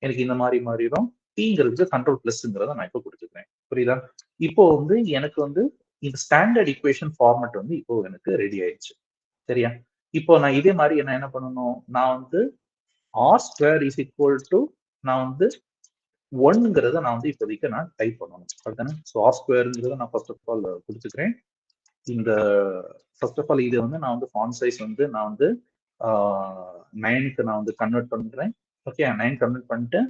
எனக்கு இந்த மாதிரி மாறிடும். டீங்கிறது கண்ட்ரோல் பிளஸ்ங்கிறத நான் இப்போ கொடுத்துக்கிறேன். புரியுதா? இப்போ வந்து எனக்கு வந்து இந்த ஸ்டாண்டர்ட் ஈக்குவேஷன் ஃபார்மட் வந்து இப்போ எனக்கு ரெடி ஆயிடுச்சு. சரியா? இப்போ நான் இதே மாதிரி என்ன பண்ணணும், நான் வந்து r² நான் வந்து 1ங்கிறத நான் வந்து இப்போதைக்கு நான் டைப் பண்ணணும். அதுதானே? ஸோ r²ங்கிறத நான் ஃபர்ஸ்ட் ஆஃப் ஆல் கொடுத்துக்கிறேன். இந்த ஃபர்ஸ்ட் ஆஃப் ஆல் இது வந்து நான் வந்து ஃபாண்ட் சைஸ் வந்து நான் வந்து 9க்கு நான் வந்து கன்வெர்ட் பண்றேன். ஓகே, 9 கன்வெர்ட் பண்ணிட்டு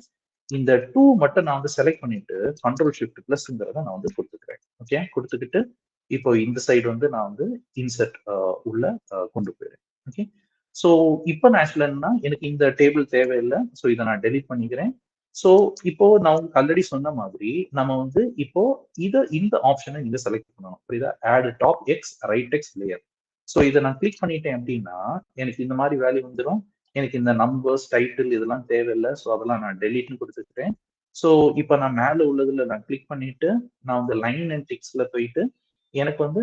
இந்த 2 மட்டும் நான் வந்து செலக்ட் பண்ணிட்டு கண்ட்ரோல் ஷிஃப்ட் பிளஸ்ங்கிறத நான் வந்து கொடுத்துக்கிறேன். ஓகே, கொடுத்துக்கிட்டு இப்போ இந்த சைடு வந்து நான் வந்து இன்சர்ட் உள்ள கொண்டு போயிடுறேன். ஓகே, ஸோ இப்போ நான் ஆக்சுவலா என்னன்னா எனக்கு இந்த டேபிள் தேவையில்லை. ஸோ இதை நான் டெலிட் பண்ணிக்கிறேன். ஸோ இப்போ நான் உங்களுக்கு ஆல்ரெடி சொன்ன மாதிரி நம்ம வந்து இப்போ இந்த ஆப்ஷனை நீங்க செலக்ட் பண்ணணும். புரியுதா? Add top X right X layer. So இதை நான் கிளிக் பண்ணிட்டேன் அப்படின்னா எனக்கு இந்த மாதிரி வேல்யூ வந்துடும். எனக்கு இந்த நம்பர்ஸ் டைட்டில் இதெல்லாம் தேவையில்லை. ஸோ அதெல்லாம் நான் டெலிட்னு கொடுத்துக்கிறேன். ஸோ இப்போ நான் மேலே உள்ளதுல நான் கிளிக் பண்ணிட்டு நான் வந்து லைன் அண்ட் டிக்ஸ்ல போயிட்டு எனக்கு வந்து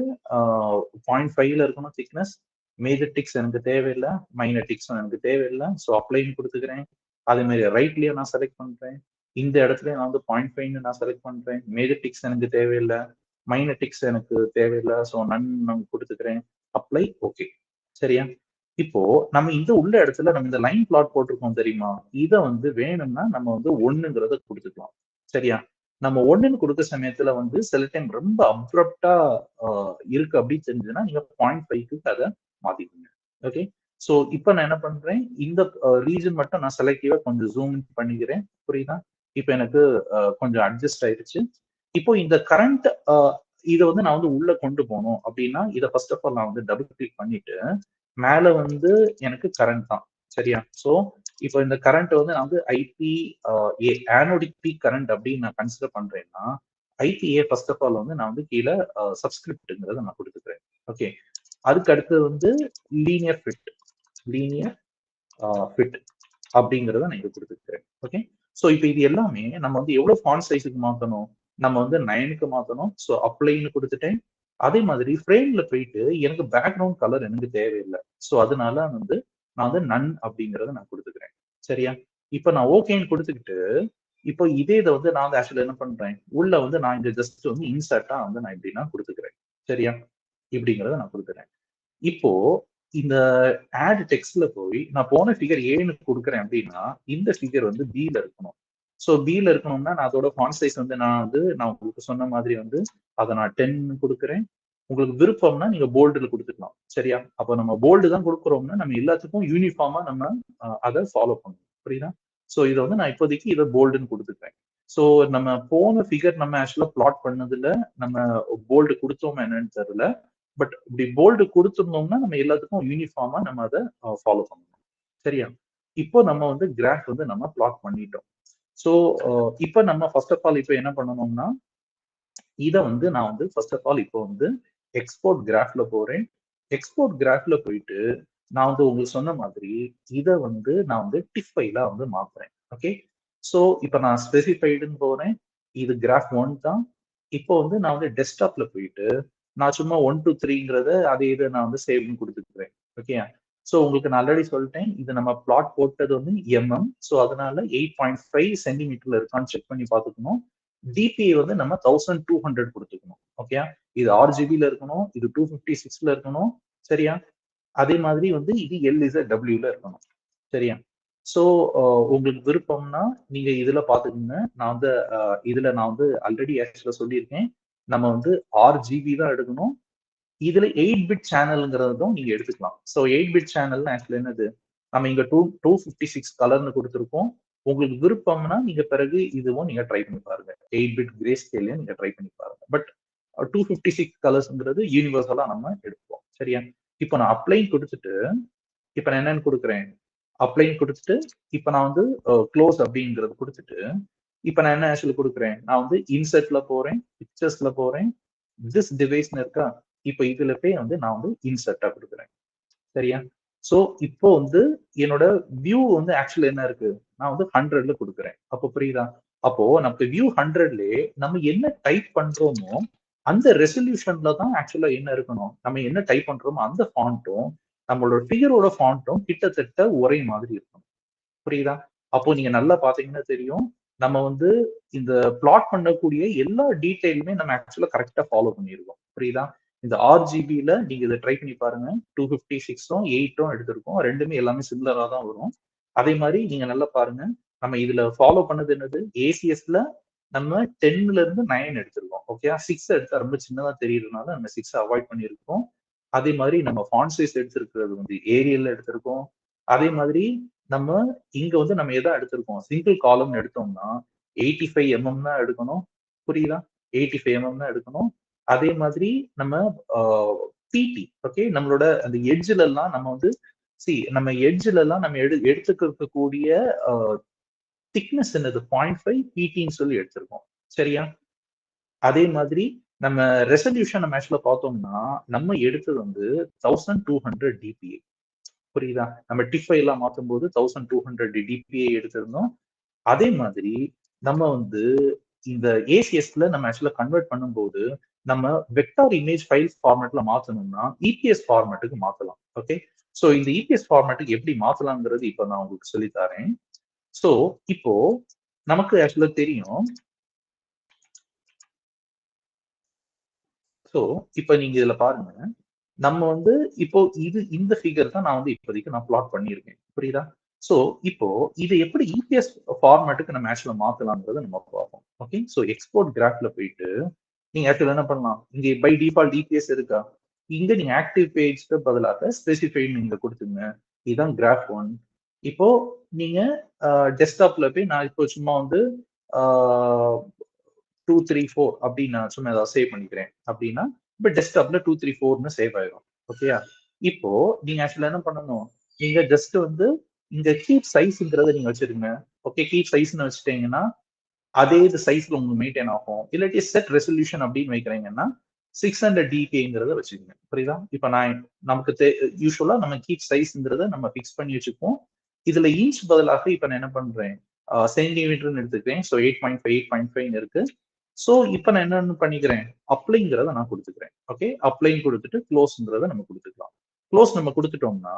0.5ல இருக்கணும் திக்னஸ். மேஜர் டிக்ஸ் எனக்கு தேவையில்லை, மைனர் டிக்ஸும் எனக்கு தேவையில்லை. ஸோ அப்ளைன்னு கொடுத்துக்கிறேன். அதே மாதிரி ரைட்லயும் நான் செலக்ட் பண்றேன். இந்த இடத்துல நான் வந்து 0.5ன்னு நான் செலக்ட் பண்றேன். மேஜர் டிக்ஸ் எனக்கு தேவையில்லை, மைனர் டிக்ஸ் எனக்கு தேவையில்லை. ஸோ நான் கொடுத்துக்கிறேன். Apply, okay. சரியா? இப்போ நம்ம இந்த உள்ள இடத்துல நம்ம இந்த லைன் பிளாட் போட்டிருக்கோம் தெரியுமா, இதை வந்து வேணும்னா நம்ம வந்து 1ங்கிறத கொடுத்துக்கலாம். சரியா? நம்ம 1ன்னு கொடுத்த சமயத்துல வந்து சில டைம் ரொம்ப அப்ரப்டா இருக்கு அப்படின்னு தெரிஞ்சதுன்னா நீங்க 0.5க்கு அதை மாத்திக்கோங்க. ஓகே, ஸோ இப்போ நான் என்ன பண்றேன், இந்த ரீஜன் மட்டும் நான் செலக்டிவா கொஞ்சம் ஜூம் பண்ணிக்கிறேன். புரியுதா? இப்போ எனக்கு கொஞ்சம் அட்ஜஸ்ட் ஆயிடுச்சு. இப்போ இந்த கரண்ட் இதை வந்து நான் வந்து உள்ள கொண்டு போகணும் அப்படின்னா இதை ஃபர்ஸ்ட் ஆஃப் ஆல் நான் வந்து டபுள் கிளிக் பண்ணிட்டு மேல வந்து எனக்கு கரண்ட் தான். சரியா? ஸோ இப்போ இந்த கரண்ட் வந்து நான் வந்து ஐபி ஆனோடிக் பீக் கரண்ட் அப்படின்னு நான் கன்சிடர் பண்றேன்னா ஐபிஏ ஃபர்ஸ்ட் ஆஃப் ஆல் வந்து நான் வந்து கீழே சப்ஸ்கிரிப்ட்ங்கிறத நான் கொடுத்துக்கிறேன். ஓகே, அதுக்கு அடுத்து வந்து லீனியர் ஃபிட் அப்படிங்கிறத நான் இங்க கொடுத்துக்கிறேன். ஓகே, ஸோ இப்போ இது எல்லாமே நம்ம வந்து எவ்வளவு ஃபாண்ட் சைஸுக்கு மாத்தணும், நம்ம வந்து 9க்கு மாத்தணும். ஸோ அப்ளைன்னு கொடுத்துட்டேன். அதே மாதிரி ஃப்ரேம்ல போயிட்டு எனக்கு பேக்ரவுண்ட் கலர் எனக்கு தேவையில்லை. ஸோ அதனால வந்து நான் வந்து நன் அப்படிங்கிறத நான் கொடுத்துக்கிறேன். சரியா? இப்போ நான் ஓகேன்னு கொடுத்துக்கிட்டு இப்போ இதை வந்து நான் வந்து ஆக்சுவலா என்ன பண்றேன், உள்ள வந்து நான் இங்க ஜஸ்ட் வந்து இன்சர்ட்டா வந்து நான் இப்படி நான் கொடுத்துக்கிறேன். சரியா? இப்படிங்கிறத நான் கொடுக்குறேன். இப்போ இந்த ஆட் டெக்ஸ்ட்ல போய் நான் போன ஃபிகர் ஏன்னு கொடுக்குறேன் அப்படின்னா இந்த ஃபிகர் வந்து பில இருக்கணும். ஸோ பில இருக்கணும்னா நான் அதோட ஃபாண்ட் சைஸ் வந்து நான் உங்களுக்கு சொன்ன மாதிரி வந்து அதை நான் 10 கொடுக்குறேன். உங்களுக்கு விருப்பம்னா நீங்க போல்டுல கொடுத்துக்கலாம். சரியா? அப்போ நம்ம போல்டு தான் கொடுக்குறோம்னா நம்ம எல்லாத்துக்கும் யூனிஃபார்மா நம்ம அதை ஃபாலோ பண்ணணும். புரியுதா? ஸோ இதை வந்து நான் இப்போதைக்கு இதை போல்டுன்னு கொடுத்துக்கிறேன். ஸோ நம்ம போன ஃபிகர் நம்ம ஆக்சுவலா பிளாட் பண்ணதுல நம்ம போல்டு கொடுத்தோம் என்னன்னு தெரியல. பட் இப்படி போல்டு கொடுத்துருந்தோம்னா நம்ம எல்லாத்துக்கும் யூனிஃபார்மா நம்ம அதை ஃபாலோ பண்ணணும். சரியா? இப்போ நம்ம வந்து கிராஃப் வந்து நம்ம பிளாட் பண்ணிட்டோம். ஸோ இப்போ நம்ம ஃபர்ஸ்ட் ஆஃப் ஆல் இப்போ என்ன பண்ணணும்னா இதை வந்து நான் வந்து ஃபர்ஸ்ட் ஆஃப் ஆல் இப்போ வந்து எக்ஸ்போர்ட் கிராஃப்ல போறேன். எக்ஸ்போர்ட் கிராஃப்ல போயிட்டு நான் வந்து உங்களுக்கு சொன்ன மாதிரி இதை வந்து நான் வந்து டிஃப் ஃபைலா வந்து மாத்துறேன். ஓகே, ஸோ இப்போ நான் ஸ்பெசிஃபைடுன்னு போறேன். இது கிராஃப் 1 தான். இப்போ வந்து நான் வந்து டெஸ்க்டாப்ல போயிட்டு நான் சும்மா 1 to 3ங்கிறத அதே இதை நான் வந்து சேவ்னு கொடுத்துக்கிறேன். ஓகே, ஸோ உங்களுக்கு நான் ஆல்ரெடி சொல்லிட்டேன் இது நம்ம பிளாட் போட்டது வந்து எம்எம். ஸோ அதனால 8.5 சென்டிமீட்டர்ல இருக்கான்னு செக் பண்ணி பார்த்துக்கணும். டிபிஐ வந்து நம்ம 1200 கொடுத்துக்கணும். ஓகே, இது RGBல இருக்கணும், இது 256ல இருக்கணும். சரியா? அதே மாதிரி வந்து இது LZWல இருக்கணும். சரியா? ஸோ உங்களுக்கு விருப்பம்னா நீங்க இதுல பாத்துக்கோங்க. நான் வந்து இதுல நான் வந்து ஆல்ரெடி ஆக்சுவலா சொல்லியிருக்கேன். நம்ம வந்து RGB தான் எடுக்கணும். இதுல 8-பிட் சேனல்ங்கிறதும் நீங்க எடுத்துக்கலாம். ஸோ 8-பிட் சேனல் ஆக்சுவலா என்னது, நம்ம இங்க 256 கலர்னு கொடுத்துருக்கோம். உங்களுக்கு விருப்பம்னா நீங்க பிறகு இதுவும் நீங்க ட்ரை பண்ணி பாருங்க. 8-பிட் கிரே ஸ்கேலையும் நீங்க ட்ரை பண்ணி பாருங்க. பட் 256 கலர்ஸ்ங்கிறது யூனிவர்சலா நம்ம எடுப்போம். சரியா? இப்போ நான் அப்ளைன்னு கொடுத்துட்டு இப்போ நான் என்னன்னு கொடுக்குறேன், அப்ளைன்னு கொடுத்துட்டு இப்போ நான் வந்து க்ளோஸ் அப்படிங்கிறது கொடுத்துட்டு இப்போ நான் என்ன ஆக்சுவலி கொடுக்குறேன், நான் வந்து இன்சர்ட்ல போறேன், பிக்சர்ஸ்ல போறேன், திஸ் டிவைஸ்னு இருக்கா, இப்போ இதுல போய் வந்து நான் வந்து இன்சர்ட்டா கொடுக்குறேன். சரியா? சோ இப்போ வந்து என்னோட வியூ வந்து ஆக்சுவலா என்ன இருக்கு, நான் வந்து 100ல கொடுக்குறேன். அப்போ புரியுதா? அப்போ நமக்கு வியூ 100லயே நம்ம என்ன டைப் பண்றோமோ அந்த ரெசல்யூஷன்ல தான் ஆக்சுவலா என்ன இருக்கணும், நம்ம என்ன டைப் பண்றோமோ அந்த ஃபாண்ட்டும் நம்மளோட ஃபிகரோட ஃபாண்ட்டும் கிட்டத்தட்ட ஒரே மாதிரி இருக்கணும். புரியுதா? அப்போ நீங்க நல்லா பாத்தீங்கன்னா தெரியும். நம்ம வந்து இந்த பிளாட் பண்ணக்கூடிய எல்லா டீடைலுமே நம்ம ஆக்சுவலா கரெக்ட்டா ஃபாலோ பண்ணியிருக்கோம். புரியுதா? இந்த ஆர்ஜிபில நீங்க இத ட்ரை பண்ணி பாருங்க. 256ம் 8ம் எடுத்திருக்கோம். 2மே எல்லாமே சிமிலரா தான் வரும். அதே மாரி நீங்க நல்லா பாருங்க. நம்ம இதுல ஃபாலோ பண்ணது என்னது? ஏசிஎஸ்ல நம்ம 10ல இருந்து 9 எடுத்திருக்கோம். ஓகேயா? 6 எடுத்தா ரொம்ப சின்னதா தெரியிறதுனால நம்ம 6 அவாய்ட் பண்ணியிருக்கோம். அதே மாரி நம்ம ஃபாண்ட் சைஸ் எடுத்திருக்கிறது வந்து ஏரியல்ல எடுத்திருக்கோம். அதே மாதிரி நம்ம இங்க வந்து நம்ம எத எடுத்திருக்கோம்? சிங்கிள் காலம்னு எடுத்தோம்னா 85 தான் எடுக்கணும். புரியுதா? 85 தான் எடுக்கணும். அதே மாதிரி நம்ம ஆ பிடி ஓகே. நம்மளோட அந்த எட்ஜ்லலாம் நம்ம வந்து நம்ம எட்ஜ்லலாம் நம்ம எடுத்துக்கக்கூடிய அ திக்னஸ் என்னது 0.5 பிடின்னு சொல்லி எடுத்திருக்கோம். சரியா? அதே மாதிரி நம்ம ரெசல்யூஷன் நம்ம ஆக்சுவலா பார்த்தோம்னா, நம்ம எடுத்தது வந்து 1200 டிபிஐ. புரியுதா? நம்ம டிஃபை எல்லாம் மாத்தும்போது 1200 டிபிஐ எடுத்திருந்தோம். அதே மாதிரி நம்ம வந்து இந்த ஏசிஎஸ்ல நம்ம ஆக்சுவலா கன்வெர்ட் பண்ணும்போது, நம்ம வெக்டார் இமேஜ் ஃபைல் ஃபார்மேட்ல மாத்தணும்னா, இபிஎஸ் ஃபார்மேட்டுக்கு மாத்தலாம். ஓகே. சோ இந்த இபிஎஸ் ஃபார்மேட்டுக்கு எப்படி மாத்தலாம்ங்கிறது இப்ப நான் உங்களுக்கு சொல்லி தரேன். சோ இப்போ நமக்கு ஆக்சுவலா தெரியும். சோ இப்ப நீங்க இதுல பாருங்க. நம்ம வந்து இப்போ இந்த ஃபிகர் தான் நான் வந்து இப்போதைக்கு நான் பிளாட் பண்ணியிருக்கேன். புரியுதா? சோ இப்போ இத எப்படி இபிஎஸ் ஃபார்மேட்டுக்கு நம்ம ஆக்சுவலா மாத்தலாம்ன்றத நம்ம பார்ப்போம். ஓகே. சோ எக்ஸ்போர்ட் கிராஃப்ல போயிட்டு நீங்க ஆக்சுவலா என்ன பண்ணலாம்? இங்க பை டிஃபால்ட் இபிஎஸ் இருக்கா? இங்க நீங்க ஆக்டிவ் பேஜ்க்கு பதிலாக ஸ்பெசிஃபைட் நீங்க குடுத்துங்க. இதுதான் கிராஃப் 1. இப்போ நீங்க டெஸ்க்டாப்ல போய் நான் இப்போ சும்மா வந்து ஆ 2, 3, 4 அப்படின்னு நான் சும்மா ஏதாவது சேவ் பண்ணிக்கிறேன் அப்படின்னா, இப்ப டெஸ்க்டாப்ல 2, 3, 4ன்னு சேவ் ஆயிரும். ஓகேயா? இப்போ நீங்க ஆக்சுவலா என்ன பண்ணணும்? நீங்க ஜஸ்ட் வந்து இங்க கீப் சைஸ்ங்கிறத நீங்க வச்சிருங்க. ஓகே. கீப் சைஸ்ன்னு வச்சுட்டீங்கன்னா, அதே இது சைஸ்ல உங்களுக்கு மெயின்டெயின் ஆகும். இல்லாட்டி செட் ரெசல்யூஷன் அப்படின்னு வைக்கிறீங்கன்னா, 600 டிபிங்கிறத வச்சுக்கோங்க. புரியுதா? இப்ப நான் நமக்கு யூசுவலா நம்ம கீப் சைஸ்ங்கிறத நம்ம பிக்ஸ் பண்ணி வச்சுப்போம். இதுல இன்ச் பதிலாக இப்ப நான் என்ன பண்றேன்? சென்டிமீட்டர்ன்னு எடுத்துக்கிறேன். சோ 8.5, 8.5ன்னு இருக்கு. சோ இப்ப நான் என்னன்னு பண்ணிக்கிறேன்? அப்ளைங்கிறத நான் குடுத்துக்கிறேன். ஓகே. அப்ளைன்னு குடுத்துட்டு க்ளோஸ்ங்கிறத நம்ம குடுத்துக்கலாம். க்ளோஸ் நம்ம குடுத்துட்டோம்னா,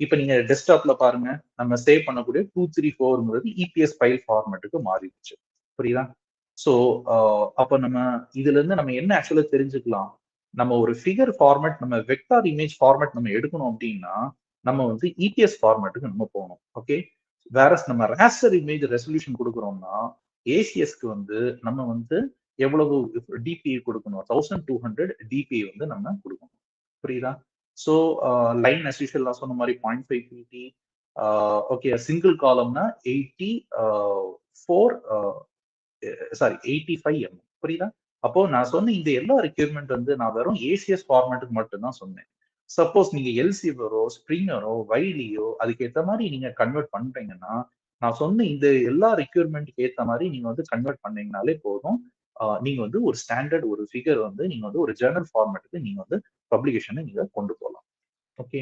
இப்ப நீங்க டெஸ்க்டாப்ல பாருங்க. நம்ம சேவ் பண்ணக்கூடிய 234ங்கிறது இபிஎஸ் ஃபைல் ஃபார்மேட்டுக்கு மாறிடுச்சு. புரியுதா? சோ அப்ப நம்ம இதுல இருந்து நம்ம என்ன ஆக்சுவலா தெரிஞ்சுக்கலாம்? நம்ம ஒரு ஃபிகர் ஃபார்மேட் நம்ம வெக்டார் இமேஜ் ஃபார்மேட் நம்ம எடுக்கணும் அப்டின்னா, நம்ம வந்து இபிஎஸ் ஃபார்மேட்டுக்கு நம்ம போணும். ஓகே. வேரஸ் நம்ம ராஸ்டர் இமேஜ் ரெசல்யூஷன் குடுக்குறோம்னா, ஏசிஎஸ்க்கு வந்து நம்ம வந்து எவ்வளவு டிபிஐ குடுக்கணும்? 1200 டிபிஐ வந்து நம்ம குடுக்கணும். புரியுதா? சோ லைன் அஸ் யூசுவல் நான் சொன்ன மாரி 0.5 பிடி ஓகே சிங்கிள் காலம்னா 80 4 சாரி 85 புரியுதா? அப்போ நான் சொன்ன இந்த எல்லா ரிக்வயர்மென்ட் வந்து நான் வெறும் ஏசிஎஸ் ஃபார்மேட்டுக்கு மட்டும் தான் சொன்னேன். சப்போஸ் நீங்க எல்சிவரோ, ஸ்ப்ரிங்கரோ, வைலியோ அதுக்கு ஏத்த மாரி நீங்க கன்வெர்ட் பண்றீங்கன்னா, நான் சொன்ன இந்த எல்லா ரிக்வயர்மென்ட்க்கு ஏத்த மாரி நீங்க வந்து கன்வெர்ட் பண்ணீங்கனாலே போதும். நீங்க வந்து ஒரு ஸ்டாண்டர்ட் ஒரு ஃபிகர் வந்து நீங்க வந்து ஒரு ஜர்னல் ஃபார்மேட்டுக்கு நீங்க வந்து பப்ளிகேஷன நீங்க கொண்டு போலாம். ஓகே.